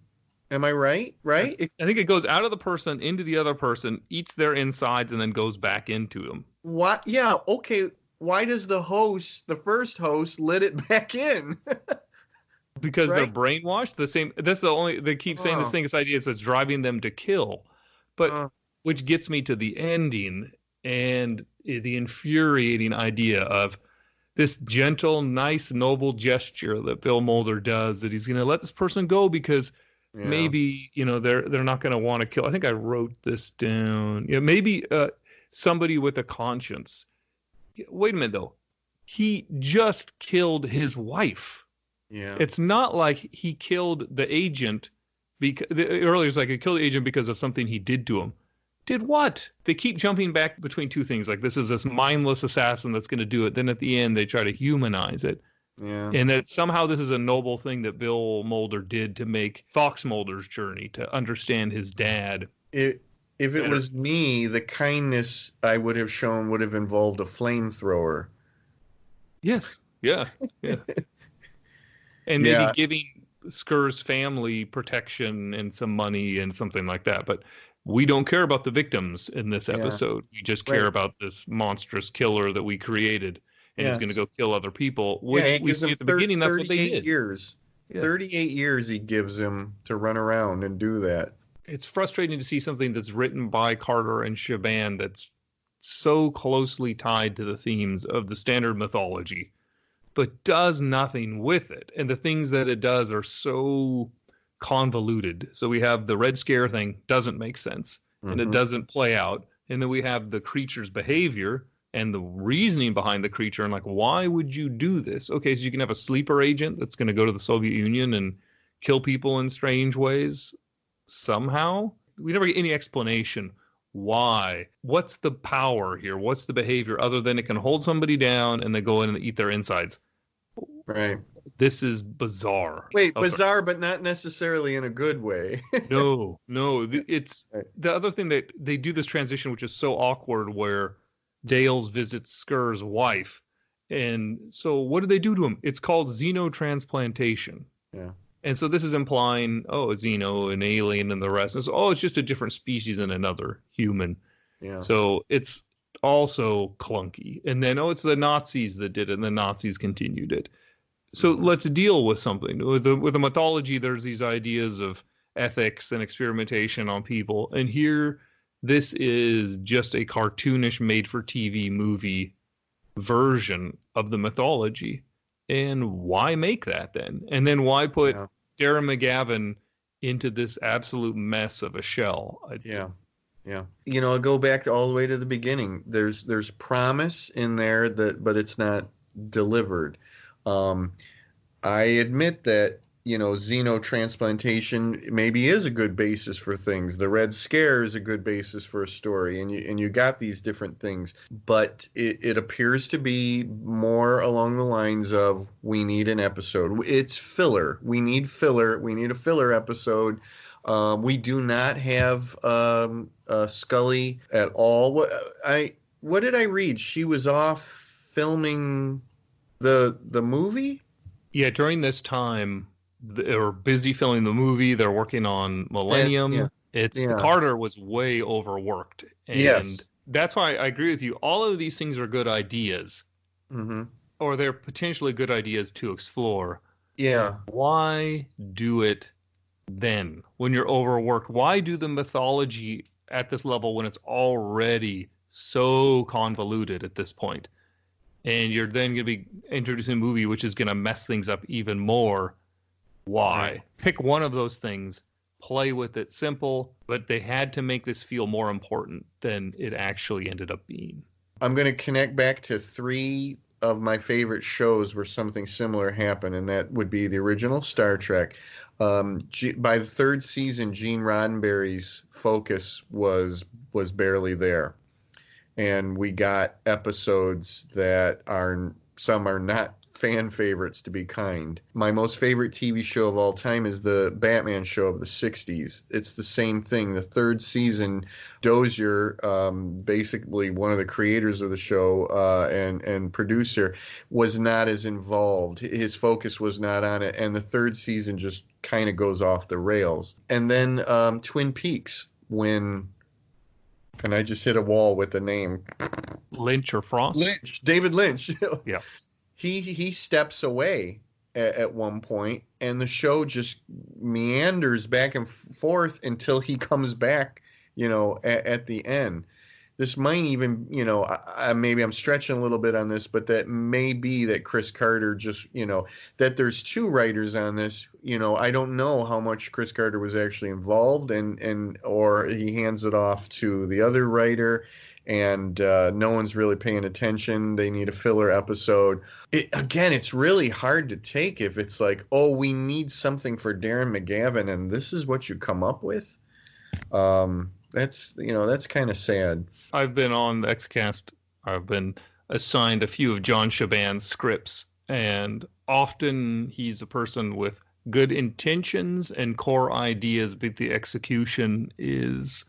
Am I right? Right? I think it goes out of the person into the other person, eats their insides, and then goes back into them. What? Yeah. Okay. Why does the first host, let it back in? Because they're brainwashed. They keep saying this thing, this idea is it's driving them to kill. But which gets me to the ending and the infuriating idea of this gentle, nice, noble gesture that Bill Mulder does, that he's going to let this person go because maybe, they're not going to want to kill. I think I wrote this down. Maybe somebody with a conscience. Wait a minute, though. He just killed his wife. Yeah. It's not like he killed the agent because earlier it's like he killed the agent because of something he did to him. Did what? They keep jumping back between two things. Like, this is this mindless assassin that's going to do it. Then at the end, they try to humanize it. Yeah. And that somehow this is a noble thing that Bill Mulder did to make Fox Mulder's journey to understand his dad. If it was me, the kindness I would have shown would have involved a flamethrower. Yes. Yeah. Yeah. And maybe giving Skur's family protection and some money and something like that. But we don't care about the victims in this episode. We just care about this monstrous killer that we created. And he's going to go kill other people. Which we see at the beginning, that's what they did. 38 years he gives him to run around and do that. It's frustrating to see something that's written by Carter and Shaban that's so closely tied to the themes of the standard mythology, but does nothing with it. And the things that it does are so convoluted. So we have the Red Scare thing, doesn't make sense, and it doesn't play out. And then we have the creature's behavior and the reasoning behind the creature, and like, why would you do this? Okay, so you can have a sleeper agent that's going to go to the Soviet Union and kill people in strange ways somehow. We never get any explanation why. What's the power here? What's the behavior other than it can hold somebody down and they go in and eat their insides? Right. This is bizarre. Wait, bizarre, but not necessarily in a good way. No. It's the other thing that they do this transition, which is so awkward, where Dales visits Skur's wife. And so what do they do to him? It's called xenotransplantation. Yeah. And so this is implying, a xeno, an alien, and the rest. And so, it's just a different species than another human. Yeah. So it's also clunky. And then, it's the Nazis that did it, and the Nazis continued it. So let's deal with something. With the mythology, there's these ideas of ethics and experimentation on people. And here, this is just a cartoonish made-for-TV movie version of the mythology. And why make that then? And then why put Darren McGavin into this absolute mess of a shell? Yeah. I'll go back all the way to the beginning. There's promise in there but it's not delivered. I admit that, xenotransplantation maybe is a good basis for things. The Red Scare is a good basis for a story, and you got these different things. But it appears to be more along the lines of, we need an episode. It's filler. We need filler. We need a filler episode. We do not have Scully at all. What did I read? She was off filming the movie? Yeah, during this time, they were busy filming the movie. They're working on Millennium. Carter was way overworked. And that's why I agree with you. All of these things are good ideas. Mm-hmm. Or they're potentially good ideas to explore. Yeah. Why do it then when you're overworked? Why do the mythology at this level when it's already so convoluted at this point? And you're then going to be introducing a movie which is going to mess things up even more. Why? Right. Pick one of those things, play with it, simple, but they had to make this feel more important than it actually ended up being. I'm going to connect back to 3 of my favorite shows where something similar happened, and that would be the original Star Trek. By the 3rd season, Gene Roddenberry's focus was barely there. And we got episodes that some are not fan favorites, to be kind. My most favorite TV show of all time is the Batman show of the 60s. It's the same thing. The 3rd season, Dozier, basically one of the creators of the show and producer, was not as involved. His focus was not on it. And the 3rd season just kind of goes off the rails. And then Twin Peaks, when... And I just hit a wall with the name. Lynch or Frost? David Lynch. Yeah. He steps away at one point, and the show just meanders back and forth until he comes back at the end. This might even, maybe I'm stretching a little bit on this, but that may be that Chris Carter just, that there's two writers on this. I don't know how much Chris Carter was actually involved, or he hands it off to the other writer, and no one's really paying attention. They need a filler episode. Again, it's really hard to take if it's like, oh, we need something for Darren McGavin, and this is what you come up with. That's kind of sad. I've been on the Xcast. I've been assigned a few of John Shaban's scripts, and often he's a person with good intentions and core ideas, but the execution is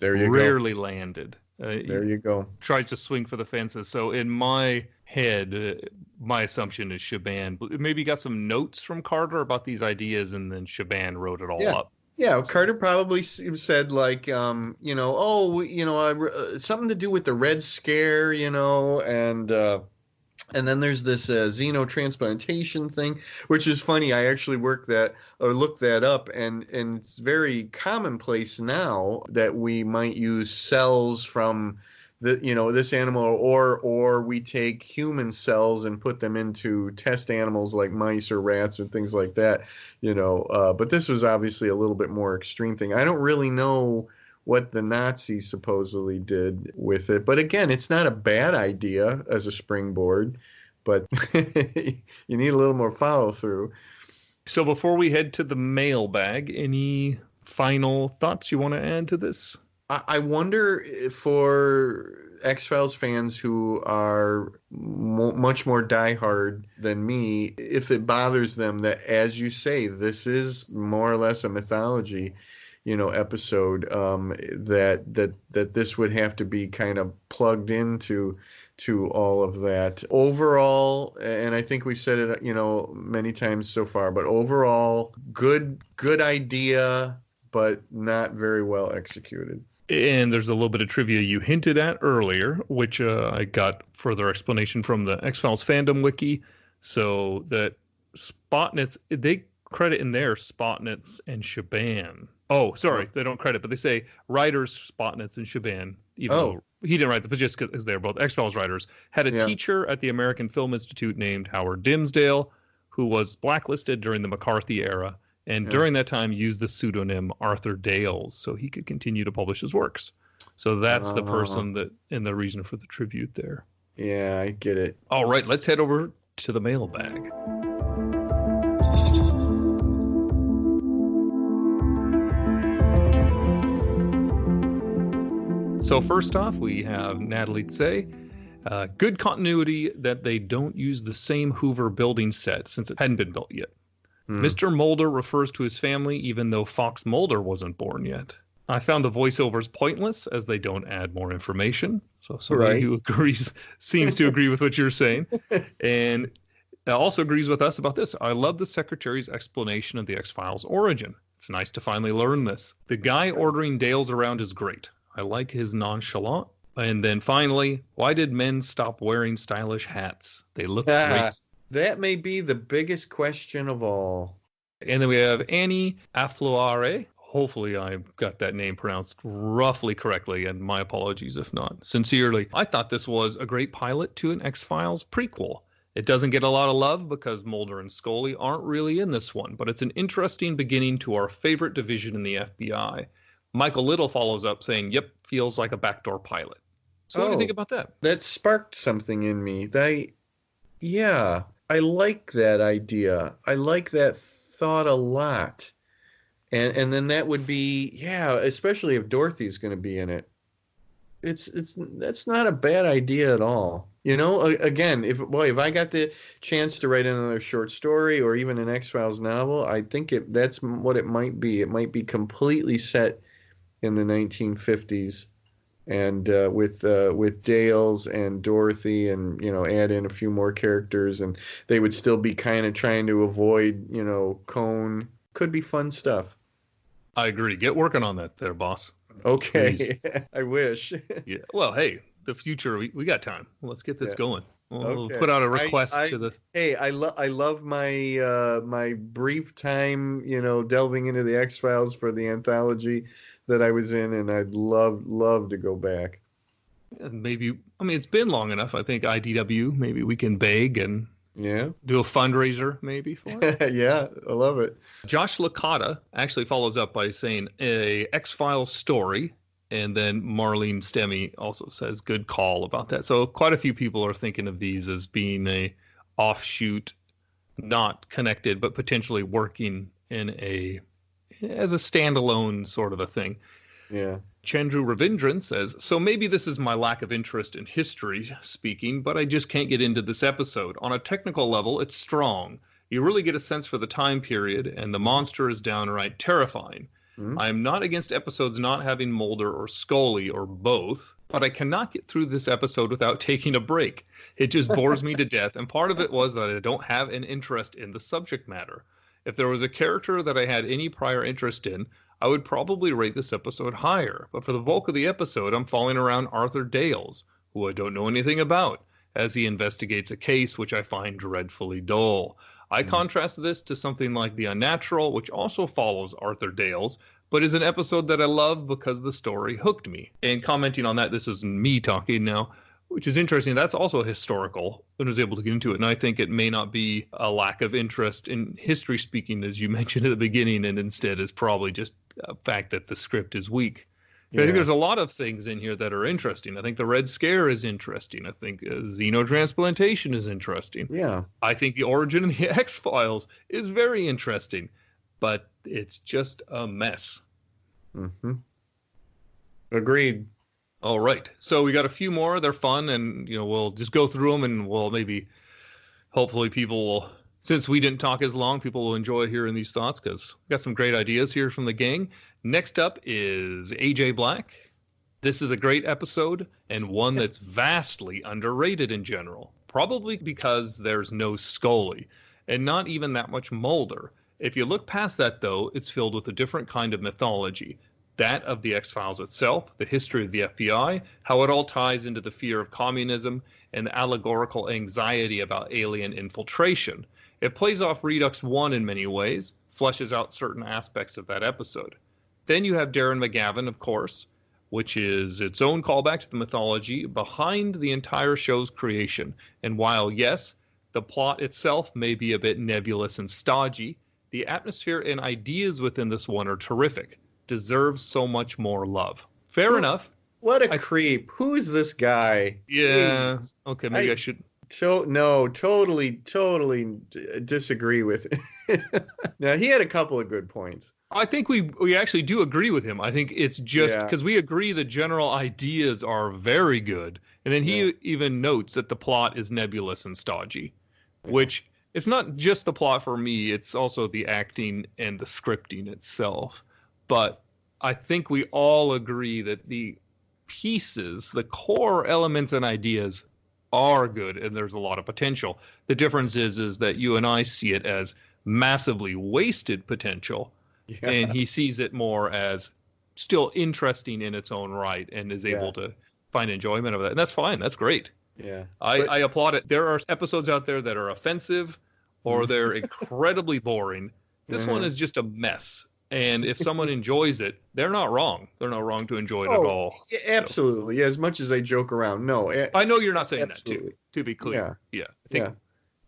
rarely landed. There you go. Tries to swing for the fences. So in my head, my assumption is Shaban maybe got some notes from Carter about these ideas, and then Shaban wrote it all up. Yeah, Carter probably said like, something to do with the Red Scare, and then there's this xenotransplantation thing, which is funny. I actually looked that up, and it's very commonplace now that we might use cells from this animal, or we take human cells and put them into test animals like mice or rats or things like that, but this was obviously a little bit more extreme thing. I don't really know what the Nazis supposedly did with it, but again, it's not a bad idea as a springboard, but you need a little more follow through. So before we head to the mailbag, any final thoughts you want to add to this? I wonder for X-Files fans who are much more diehard than me, if it bothers them that, as you say, this is more or less a mythology, episode, that this would have to be kind of plugged into all of that. Overall, and I think we've said it, many times so far, but overall, good idea, but not very well executed. And there's a little bit of trivia you hinted at earlier, which I got further explanation from the X-Files fandom wiki. So that Spotnitz, they credit in there Spotnitz and Shaban. Oh, sorry, they don't credit, but they say writers Spotnitz and Shaban, even though he didn't write them, but just because they're both X-Files writers, had a teacher at the American Film Institute named Howard Dimsdale, who was blacklisted during the McCarthy era, and during that time used the pseudonym Arthur Dales so he could continue to publish his works. So that's the person and the reason for the tribute there. Yeah, I get it. All right, let's head over to the mailbag. So first off, we have Marlitsis. Good continuity that they don't use the same Hoover building set since it hadn't been built yet. Mr. Mulder refers to his family even though Fox Mulder wasn't born yet. I found the voiceovers pointless as they don't add more information. So somebody who seems to agree with what you're saying. And also agrees with us about this. I love the secretary's explanation of the X-Files origin. It's nice to finally learn this. The guy ordering Dales around is great. I like his nonchalant. And then finally, why did men stop wearing stylish hats? They look great. That may be the biggest question of all. And then we have Annie Afluare. Hopefully I got that name pronounced roughly correctly, and my apologies if not. Sincerely, I thought this was a great pilot to an X-Files prequel. It doesn't get a lot of love because Mulder and Scully aren't really in this one, but it's an interesting beginning to our favorite division in the FBI. Michael Little follows up saying, yep, feels like a backdoor pilot. So what do you think about that? That sparked something in me. I like that idea. I like that thought a lot. And then that would be, especially if Dorothy's going to be in it. That's not a bad idea at all. Again, if I got the chance to write another short story or even an X-Files novel, I think that's what it might be. It might be completely set in the 1950s. And with Dales and Dorothy, and add in a few more characters, and they would still be kind of trying to avoid Cone. Could be fun stuff. I agree. Get working on that there, boss. Okay. I wish. Yeah. Well, hey, the future, we got time. Let's get this going. We'll put out a request to the. Hey, I love my my brief time, delving into the X-Files for the anthology that I was in, and I'd love to go back. Maybe, I mean, it's been long enough. I think IDW, maybe we can beg and do a fundraiser maybe for it. Yeah, I love it. Josh Licata actually follows up by saying a X-Files story, and then Marlene Stemme also says good call about that. So quite a few people are thinking of these as being a offshoot, not connected, but potentially working as a standalone sort of a thing. Yeah. Chandru Ravindran says, so maybe this is my lack of interest in history speaking, but I just can't get into this episode. On a technical level, it's strong. You really get a sense for the time period, and the monster is downright terrifying. I am not against episodes not having Mulder or Scully or both, but I cannot get through this episode without taking a break. It just bores me to death, and part of it was that I don't have an interest in the subject matter. If there was a character that I had any prior interest in, I would probably rate this episode higher, but for the bulk of the episode, I'm falling around Arthur Dales, who I don't know anything about, as he investigates a case which I find dreadfully dull. I contrast this to something like The Unnatural, which also follows Arthur Dales, but is an episode that I love because the story hooked me. And commenting on that, this is me talking now, which is interesting. That's also historical, and was able to get into it. And I think it may not be a lack of interest in history speaking, as you mentioned at the beginning, and instead is probably just a fact that the script is weak. I think there's a lot of things in here that are interesting. I think the Red Scare is interesting. I think xenotransplantation is interesting. Yeah. I think the origin of the X-Files is very interesting, but it's just a mess. Mm-hmm. Agreed. All right. So we got a few more. They're fun, and we'll just go through them, and we'll hopefully people will, since we didn't talk as long, people will enjoy hearing these thoughts because we got some great ideas here from the gang. Next up is AJ Black. This is a great episode and one that's vastly underrated in general, probably because there's no Scully and not even that much Mulder. If you look past that, though, it's filled with a different kind of mythology. That of the X-Files itself, the history of the FBI, how it all ties into the fear of communism, and the allegorical anxiety about alien infiltration. It plays off Redux 1 in many ways, fleshes out certain aspects of that episode. Then you have Darren McGavin, of course, which is its own callback to the mythology behind the entire show's creation. And while, yes, the plot itself may be a bit nebulous and stodgy, the atmosphere and ideas within this one are terrific. Deserves so much more love. Fair enough. What a creep. Who is this guy? Yeah. Please. Okay, maybe I should. Totally disagree with it. Now, he had a couple of good points. I think we actually do agree with him. I think it's just because we agree the general ideas are very good. And then he even notes that the plot is nebulous and stodgy, which it's not just the plot for me. It's also the acting and the scripting itself. But I think we all agree that the pieces, the core elements and ideas are good, and there's a lot of potential. The difference is that you and I see it as massively wasted potential, and he sees it more as still interesting in its own right and is able to find enjoyment of that. And that's fine. That's great. Yeah. I applaud it. There are episodes out there that are offensive or they're incredibly boring. This one is just a mess. And if someone enjoys it, they're not wrong. They're not wrong to enjoy it at all. Absolutely. So. As much as I joke around. No. I know you're not saying that, too, to be clear. Yeah. I think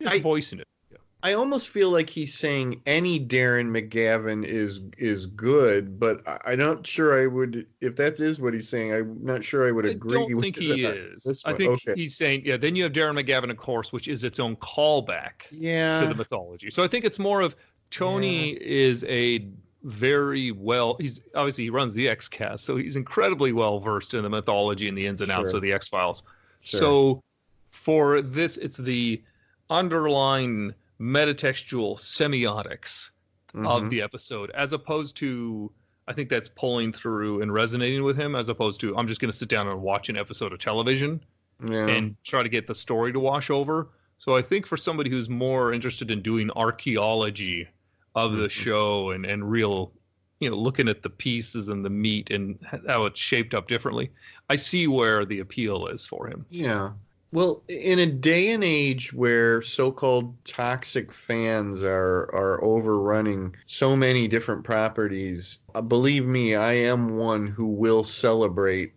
just voicing it. Yeah. I almost feel like he's saying any Darren McGavin is good, but I'm not sure I would, if that is what he's saying, I'm not sure I would agree with I don't think he is. I think he's saying, then you have Darren McGavin, of course, which is its own callback to the mythology. So I think it's more of Tony is a very well, he runs the X-Cast, so he's incredibly well versed in the mythology and the ins and outs of the X-Files. So for this, it's the underlying metatextual semiotics of the episode, as opposed to, I think that's pulling through and resonating with him, as opposed to, I'm just going to sit down and watch an episode of television and try to get the story to wash over. So I think for somebody who's more interested in doing archaeology of the show and real, looking at the pieces and the meat and how it's shaped up differently, I see where the appeal is for him. Yeah. Well, in a day and age where so-called toxic fans are overrunning so many different properties, believe me, I am one who will celebrate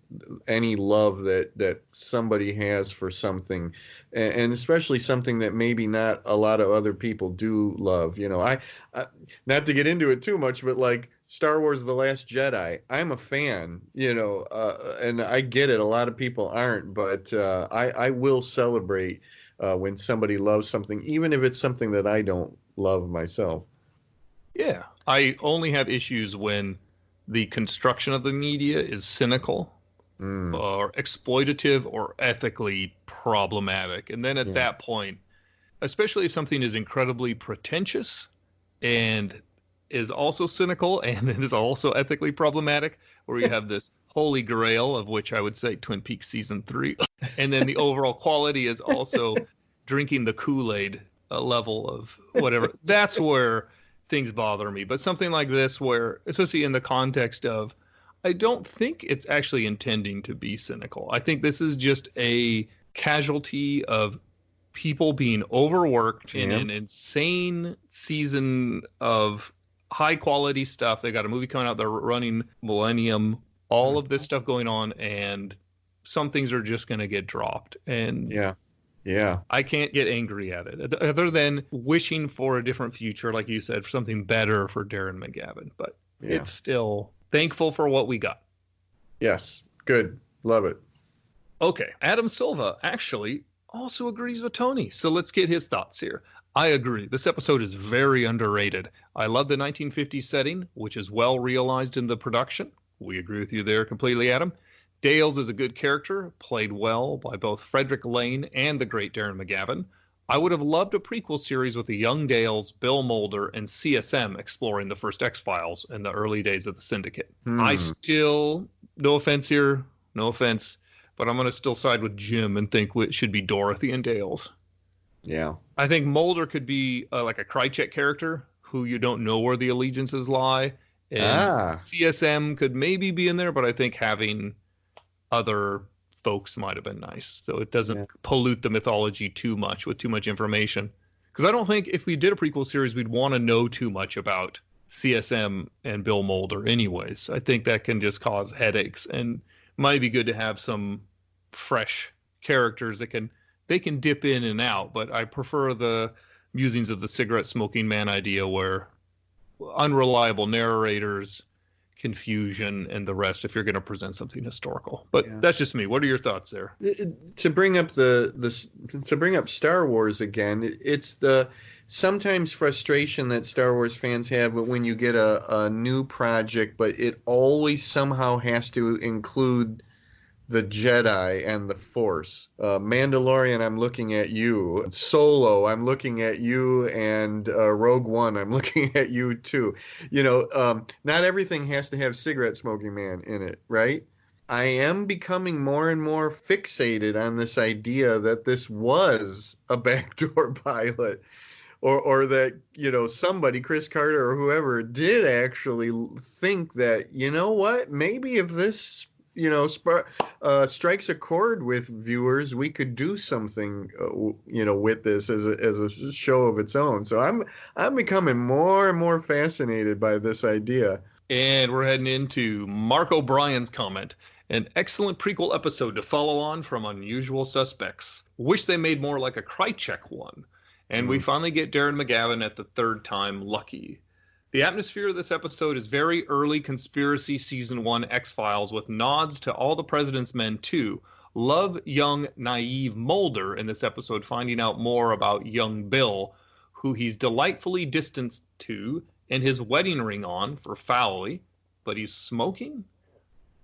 any love that somebody has for something, and especially something that maybe not a lot of other people do love. I not to get into it too much, but like Star Wars: The Last Jedi, I'm a fan, and I get it. A lot of people aren't, but I will celebrate when somebody loves something, even if it's something that I don't love myself. Yeah. I only have issues when the construction of the media is cynical or exploitative or ethically problematic. And then at that point, especially if something is incredibly pretentious and is also cynical and is also ethically problematic, where you have this holy grail of which I would say Twin Peaks season 3, and then the overall quality is also drinking the Kool-Aid level of whatever. That's where things bother me. But something like this, where especially in the context of, I don't think it's actually intending to be cynical. I think this is just a casualty of people being overworked in an insane season of high quality stuff. They got a movie coming out. They're running Millennium, all of this stuff going on, and some things are just going to get dropped. And I can't get angry at it other than wishing for a different future, like you said, for something better for Darren McGavin. But it's still thankful for what we got. Yes. Good. Love it. Okay. Adam Silva actually also agrees with Tony. So let's get his thoughts here. I agree. This episode is very underrated. I love the 1950s setting, which is well realized in the production. We agree with you there completely, Adam. Dales is a good character, played well by both Frederick Lane and the great Darren McGavin. I would have loved a prequel series with the young Dales, Bill Mulder, and CSM exploring the first X-Files in the early days of the Syndicate. I still, no offense here, no offense, but I'm going to still side with Jim and think it should be Dorothy and Dales. Yeah. I think Mulder could be like a Krychek character who you don't know where the allegiances lie. And CSM could maybe be in there, but I think having other folks might have been nice. So it doesn't pollute the mythology too much with too much information. Because I don't think if we did a prequel series, we'd want to know too much about CSM and Bill Mulder anyways. I think that can just cause headaches, and might be good to have some fresh characters that can dip in and out, but I prefer the musings of the cigarette smoking man idea where unreliable narrators, confusion, and the rest if you're going to present something historical. But that's just me. What are your thoughts there? To bring up to bring up Star Wars again, it's the sometimes frustration that Star Wars fans have when you get a new project, but it always somehow has to include the Jedi and the Force. Mandalorian, I'm looking at you. Solo, I'm looking at you. And Rogue One, I'm looking at you too. Not everything has to have cigarette smoking man in it, right? I am becoming more and more fixated on this idea that this was a backdoor pilot. Or that, somebody, Chris Carter or whoever, did actually think that, what, maybe if this strikes a chord with viewers, we could do something, with this as a show of its own. So I'm becoming more and more fascinated by this idea. And we're heading into Mark O'Brien's comment. An excellent prequel episode to follow on from Unusual Suspects. Wish they made more like a Krychek one. And we finally get Darren McGavin at the third time lucky. The atmosphere of this episode is very early conspiracy season 1 X-Files with nods to All the President's Men too. Love young, naive Mulder in this episode finding out more about young Bill, who he's delightfully distanced to, and his wedding ring on for Foley, but he's smoking?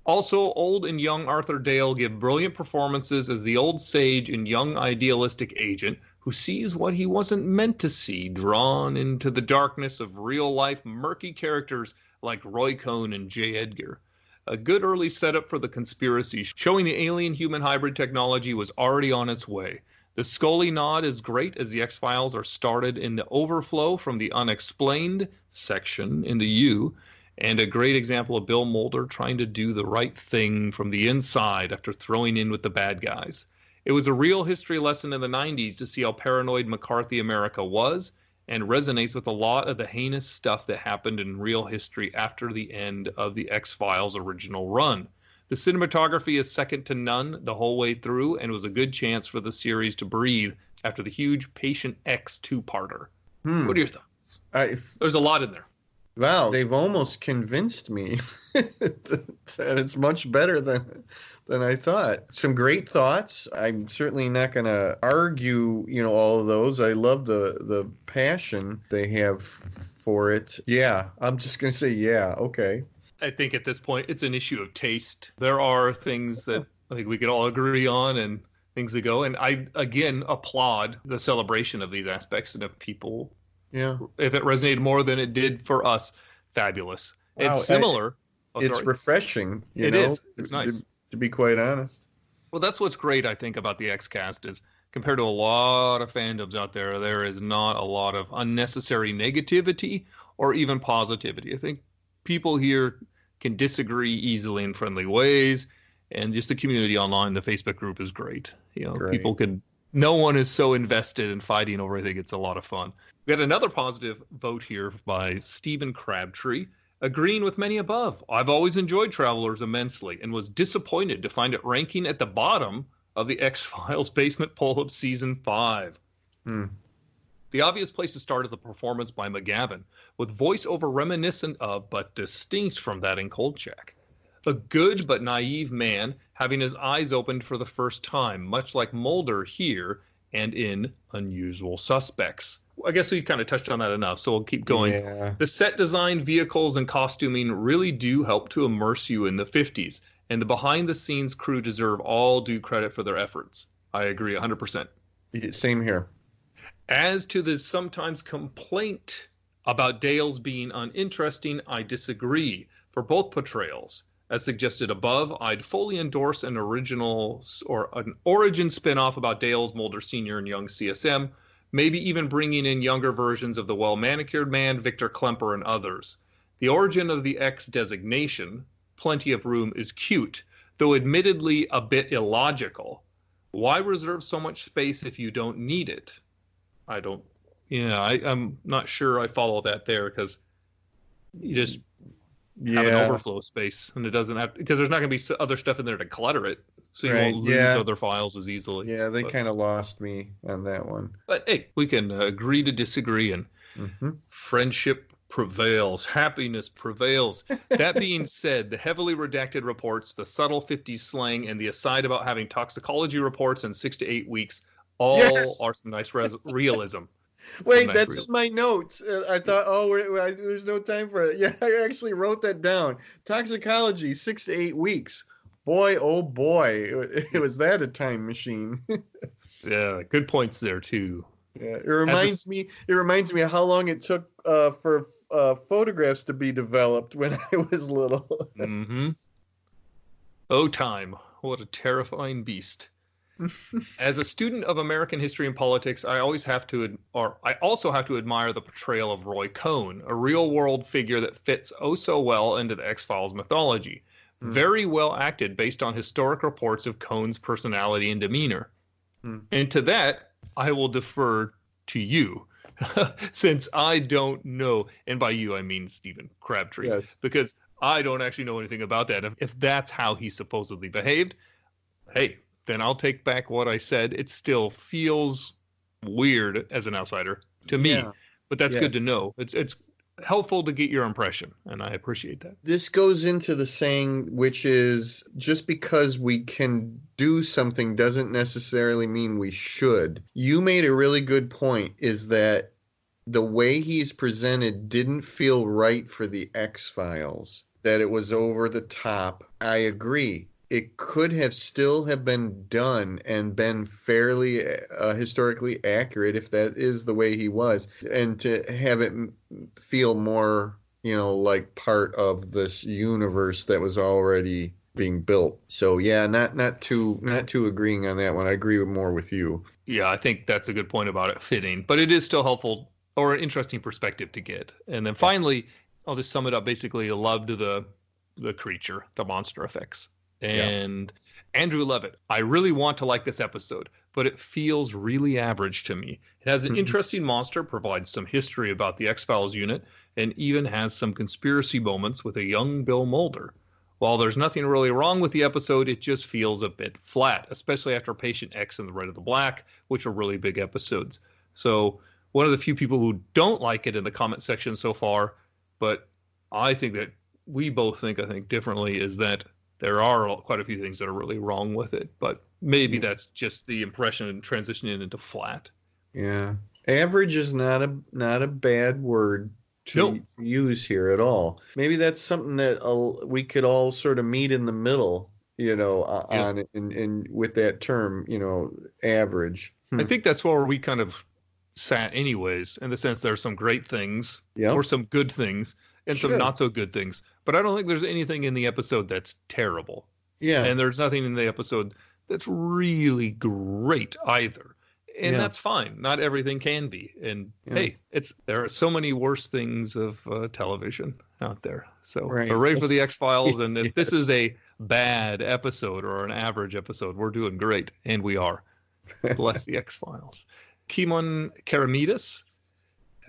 Also, old and young Arthur Dale give brilliant performances as the old sage and young idealistic agent who sees what he wasn't meant to see, drawn into the darkness of real-life murky characters like Roy Cohn and J. Edgar. A good early setup for the conspiracy, showing the alien-human hybrid technology was already on its way. The Scully nod is great as the X-Files are started in the overflow from the unexplained section in the U, and a great example of Bill Mulder trying to do the right thing from the inside after throwing in with the bad guys. It was a real history lesson in the 90s to see how paranoid McCarthy America was, and resonates with a lot of the heinous stuff that happened in real history after the end of the X-Files original run. The cinematography is second to none the whole way through, and was a good chance for the series to breathe after the huge Patient X two-parter. What are your thoughts? There's a lot in there. Wow, they've almost convinced me that it's much better than I thought. Some great thoughts. I'm certainly not going to argue, all of those. I love the passion they have for it. Yeah, I'm just going to say, yeah, okay. I think at this point, it's an issue of taste. There are things that I think we could all agree on and things that go. And I, again, applaud the celebration of these aspects. And if people, if it resonated more than it did for us, fabulous. Wow, it's similar. It's refreshing. It is. It's nice. To be quite honest. Well, that's what's great, I think, about the X-Cast is compared to a lot of fandoms out there, there is not a lot of unnecessary negativity or even positivity. I think people here can disagree easily in friendly ways, and just the community online, the Facebook group is great. People can, no one is so invested in fighting over anything. It's a lot of fun. We had another positive vote here by Stephen Crabtree, agreeing with many above. I've always enjoyed Travelers immensely and was disappointed to find it ranking at the bottom of the X-Files basement poll of season 5. The obvious place to start is the performance by McGavin, with voiceover reminiscent of but distinct from that in Kolchak. A good but naive man having his eyes opened for the first time, much like Mulder here and in Unusual Suspects. I guess we kind of touched on that enough, so we'll keep going. Yeah. The set design, vehicles, and costuming really do help to immerse you in the 50s, and the behind-the-scenes crew deserve all due credit for their efforts. I agree 100%. Same here. As to the sometimes complaint about Dale's being uninteresting, I disagree. For both portrayals, as suggested above, I'd fully endorse an original or an origin spin-off about Dale's Mulder Sr. and young CSM, maybe even bringing in younger versions of the well-manicured man, Victor Klemper, and others. The origin of the X designation, Plenty of Room, is cute, though admittedly a bit illogical. Why reserve so much space if you don't need it? I'm not sure I follow that there, because you just have an overflow space, and it doesn't have, because there's not going to be other stuff in there to clutter it, so you won't lose other files as easily. Yeah, they kind of lost me on that one. But hey, we can agree to disagree, and friendship prevails, happiness prevails. That being said, the heavily redacted reports, the subtle 50s slang, and the aside about having toxicology reports in 6 to 8 weeks all are some nice realism. Wait, that's in my notes. I thought, there's no time for it. Yeah, I actually wrote that down. Toxicology, 6 to 8 weeks. Boy, oh boy, it was that a time machine. Yeah, good points there too. Yeah, it reminds me of how long it took for photographs to be developed when I was little. Oh, time! What a terrifying beast. As a student of American history and politics, I also have to admire the portrayal of Roy Cohn, a real-world figure that fits oh so well into the X-Files mythology. Very well acted based on historic reports of Cohn's personality and demeanor. And to that, I will defer to you, since I don't know, and by you I mean Stephen Crabtree, because I don't actually know anything about that. If that's how he supposedly behaved, hey, then I'll take back what I said. It still feels weird as an outsider to me, but that's good to know. It's helpful to get your impression, and I appreciate that. This goes into the saying, which is just because we can do something doesn't necessarily mean we should. You made a really good point, is that the way he's presented didn't feel right for the X-Files, that it was over the top. I agree. It could have still have been done and been fairly historically accurate if that is the way he was, and to have it feel more, like part of this universe that was already being built. So yeah, not too agreeing on that one. I agree more with you. Yeah, I think that's a good point about it fitting, but it is still helpful or an interesting perspective to get. And then finally, I'll just sum it up. Basically, a love to the creature, the monster effects. And Andrew Levitt, I really want to like this episode, but it feels really average to me. It has an interesting monster, provides some history about the X-Files unit, and even has some conspiracy moments with a young Bill Mulder. While there's nothing really wrong with the episode, it just feels a bit flat, especially after Patient X and The Red of the Black, which are really big episodes. So one of the few people who don't like it in the comment section so far, but I think that we both think, differently, is that there are quite a few things that are really wrong with it. But maybe that's just the impression transitioning into flat. Yeah. Average is not a bad word to use here at all. Maybe that's something that we could all sort of meet in the middle, on in with that term, average. I think that's where we kind of sat anyways, in the sense there's some great things or some good things and some not so good things. But I don't think there's anything in the episode that's terrible. Yeah. And there's nothing in the episode that's really great either. And that's fine. Not everything can be. And hey, there are so many worse things of television out there. So hooray for the X-Files. And if this is a bad episode or an average episode, we're doing great. And we are. Bless the X-Files. Kimon Karamidis.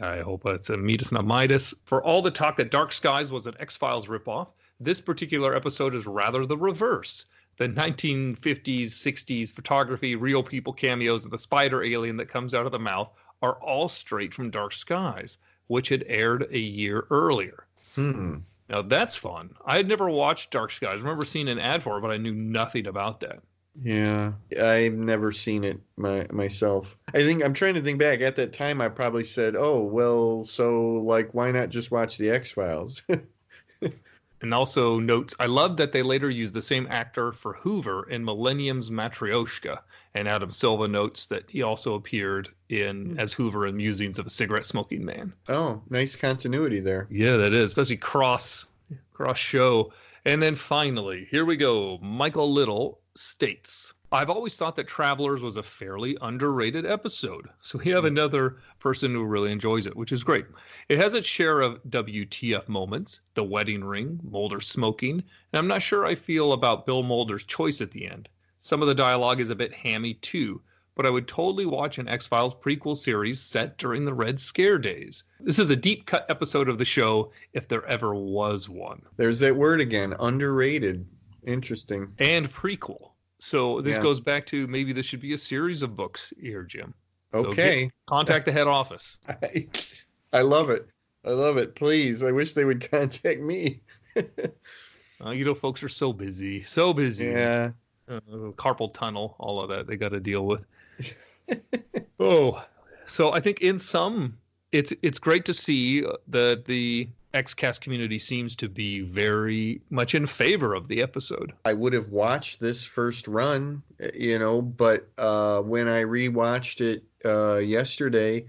I hope it's a Midas, not Midas. For all the talk that Dark Skies was an X-Files ripoff, this particular episode is rather the reverse. The 1950s, 60s photography, real people cameos, and the spider alien that comes out of the mouth are all straight from Dark Skies, which had aired a year earlier. Now, that's fun. I had never watched Dark Skies. I remember seeing an ad for it, but I knew nothing about that. Yeah, I've never seen it myself. I'm trying to think back. At that time, I probably said, oh, well, so, why not just watch the X-Files? And also notes, I love that they later used the same actor for Hoover in Millennium's Matryoshka. And Adam Silva notes that he also appeared as Hoover in Musings of a Cigarette Smoking Man. Oh, nice continuity there. Yeah, that is, especially cross show. And then finally, here we go. Michael Little states, I've always thought that Travelers was a fairly underrated episode. So we have another person who really enjoys it, which is great. It has its share of WTF moments, the wedding ring, Mulder smoking, and I'm not sure I feel about Bill Mulder's choice at the end. Some of the dialogue is a bit hammy too, but I would totally watch an X-Files prequel series set during the Red Scare days. This is a deep cut episode of the show, if there ever was one. There's that word again, underrated. Interesting. And prequel. So this goes back to maybe this should be a series of books here, Jim. Okay. So contact the head office. I love it. I love it. Please. I wish they would contact me. Folks are so busy. So busy. Yeah. Carpal tunnel, all of that they got to deal with. So I think in sum, it's great to see that the X-Cast community seems to be very much in favor of the episode. I would have watched this first run, but when I rewatched it yesterday,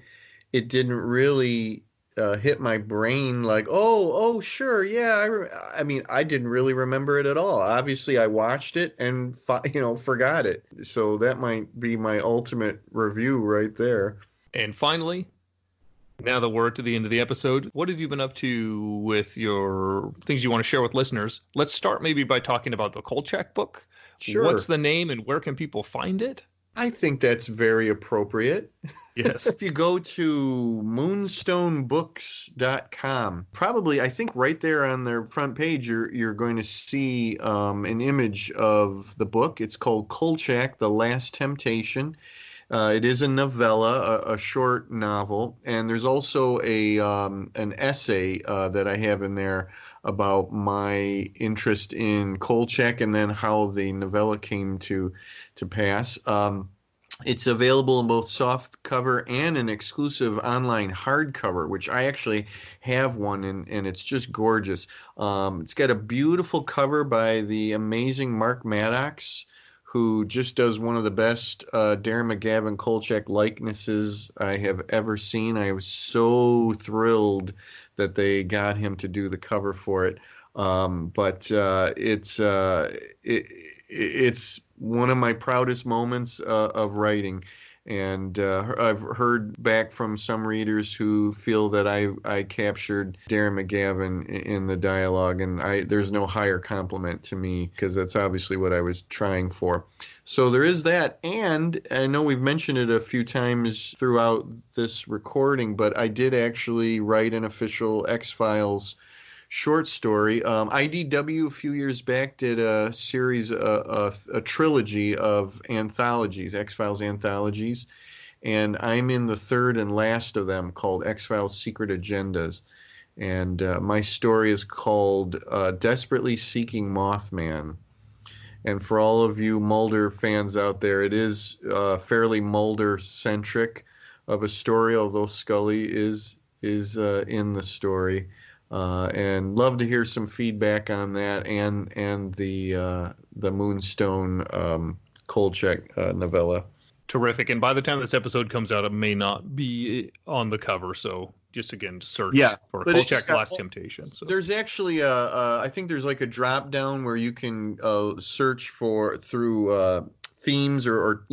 it didn't really hit my brain like, oh, sure, yeah. I didn't really remember it at all. Obviously, I watched it and forgot it. So that might be my ultimate review right there. And finally, now that we're to the end of the episode, what have you been up to with your things you want to share with listeners? Let's start maybe by talking about the Kolchak book. Sure. What's the name and where can people find it? I think that's very appropriate. Yes. If you go to moonstonebooks.com, probably, I think right there on their front page, you're going to see an image of the book. It's called Kolchak, The Last Temptation. It is a novella, a short novel, and there's also an essay that I have in there about my interest in Kolchak and then how the novella came to pass. It's available in both soft cover and an exclusive online hardcover, which I actually have one, and it's just gorgeous. It's got a beautiful cover by the amazing Mark Maddox, who just does one of the best Darren McGavin Kolchak likenesses I have ever seen. I was so thrilled that they got him to do the cover for it. But it's one of my proudest moments of writing. And I've heard back from some readers who feel that I captured Darren McGavin in the dialogue, and there's no higher compliment to me, because that's obviously what I was trying for. So there is that, and I know we've mentioned it a few times throughout this recording, but I did actually write an official X-Files short story. IDW a few years back did a series, a trilogy of anthologies, X-Files anthologies, and I'm in the third and last of them, called X-Files Secret Agendas. And my story is called Desperately Seeking Mothman. And for all of you Mulder fans out there, it is fairly Mulder-centric of a story, although Scully is in the story. And love to hear some feedback on that, and the Moonstone Kolchak novella. Terrific. And by the time this episode comes out, it may not be on the cover. So just again, search for Kolchak's Last Temptation. So there's actually I think there's like a drop down where you can search through themes or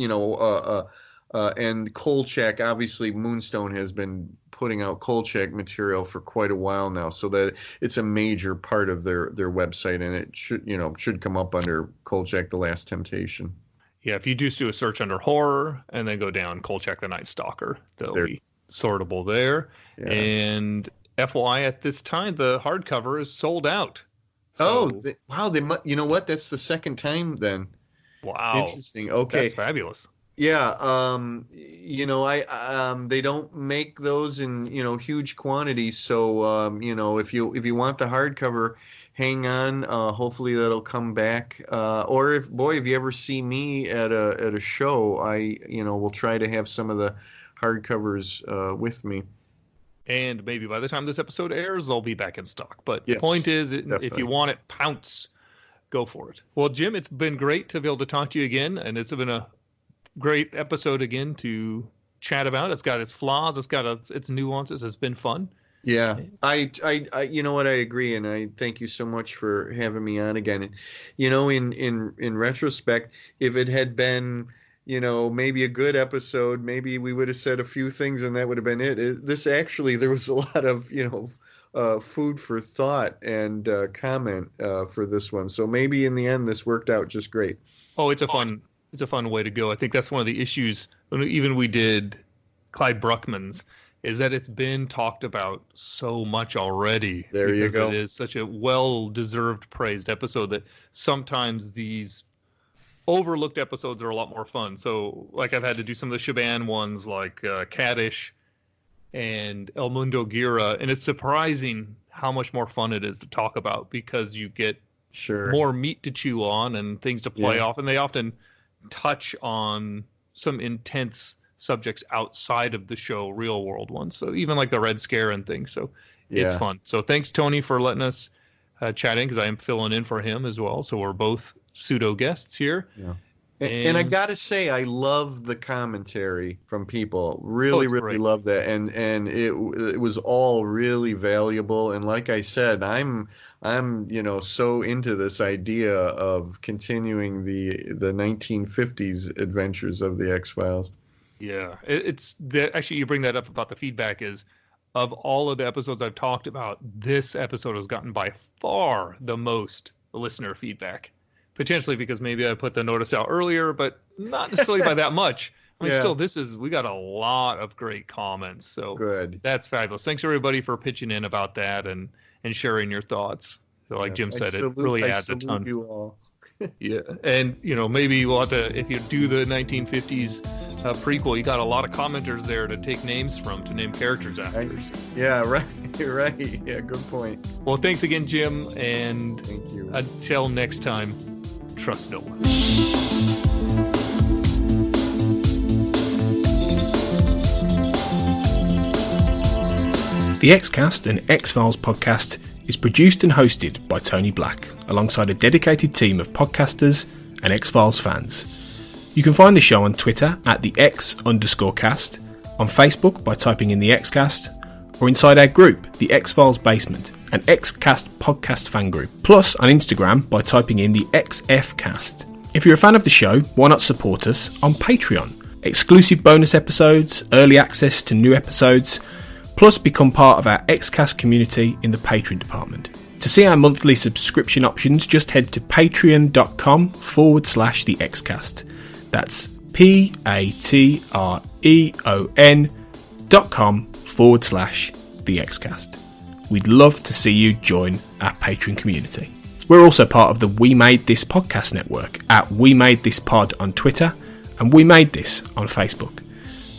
and Kolchak. Obviously, Moonstone has been putting out Kolchak material for quite a while now, so that it's a major part of their website, and it should come up under Kolchak: The Last Temptation. Yeah, if you do a search under horror and then go down Kolchak: The Night Stalker, they'll be sortable there. Yeah. And FYI, at this time, the hardcover is sold out. So, wow! You know what? That's the second time then. Wow, interesting. Okay, that's fabulous. Yeah, they don't make those in huge quantities. So if you want the hardcover, hang on. Hopefully that'll come back. Or if you ever see me at a show, I will try to have some of the hardcovers with me. And maybe by the time this episode airs, they'll be back in stock. But yes, the point is, definitely. If you want it, pounce, go for it. Well, Jim, it's been great to be able to talk to you again, and it's been a great episode again to chat about. It's got its flaws, it's got its nuances. It's been fun. Yeah, I you know what, I agree, and I thank you so much for having me on again. In retrospect, if it had been maybe a good episode, maybe we would have said a few things and that would have been it. This actually, there was a lot of food for thought and comment for this one. So maybe in the end, this worked out just great. Oh, it's a fun way to go. I think that's one of the issues when even we did Clyde Bruckman's, is that it's been talked about so much already. There you go. It is such a well-deserved praised episode that sometimes these overlooked episodes are a lot more fun. So like I've had to do some of the Shaban ones like Caddish and El Mundo Gira, and it's surprising how much more fun it is to talk about because you get more meat to chew on and things to play off, and they often touch on some intense subjects outside of the show, real world ones. So even like the Red Scare and things. So it's fun. So thanks, Tony, for letting us chat in, because I am filling in for him as well. So we're both pseudo guests here. Yeah. And I gotta say, I love the commentary from people. Really great. Love that, and it was all really valuable. And like I said, I'm so into this idea of continuing the 1950s adventures of the X-Files. Yeah, actually, you bring that up about the feedback. Is of all of the episodes I've talked about, this episode has gotten by far the most listener feedback. Potentially because maybe I put the notice out earlier, but not necessarily by that much. I mean, still, we got a lot of great comments. So good. That's fabulous. Thanks everybody for pitching in about that and sharing your prequel. So like Jim said, it really adds a ton. You all. Yeah, and maybe we'll have to, if you do the 1950s prequel, you got a lot of commenters there to take names from, to name characters after. Yeah, right. Yeah, good point. Well, thanks again, Jim, and thank you. Until next time, trust no one. The Xcast, an X-Files podcast, is produced and hosted by Tony Black, alongside a dedicated team of podcasters and X-Files fans. You can find the show on Twitter at the X_cast, on Facebook by typing in the Xcast, or inside our group, the X-Files Basement, an Xcast podcast fan group, plus on Instagram by typing in the XFcast. If you're a fan of the show, why not support us on Patreon exclusive bonus episodes, early access to new episodes, plus become part of our XCast community in the Patreon department. To see our monthly subscription options, just head to patreon.com/the XCast. That's patreon.com/the XCast. We'd love to see you join our Patreon community. We're also part of the We Made This podcast network at We Made This Pod on Twitter and We Made This on Facebook.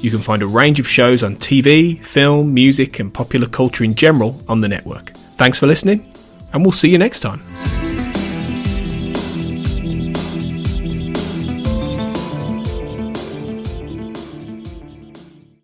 You can find a range of shows on TV, film, music and popular culture in general on the network. Thanks for listening, and we'll see you next time.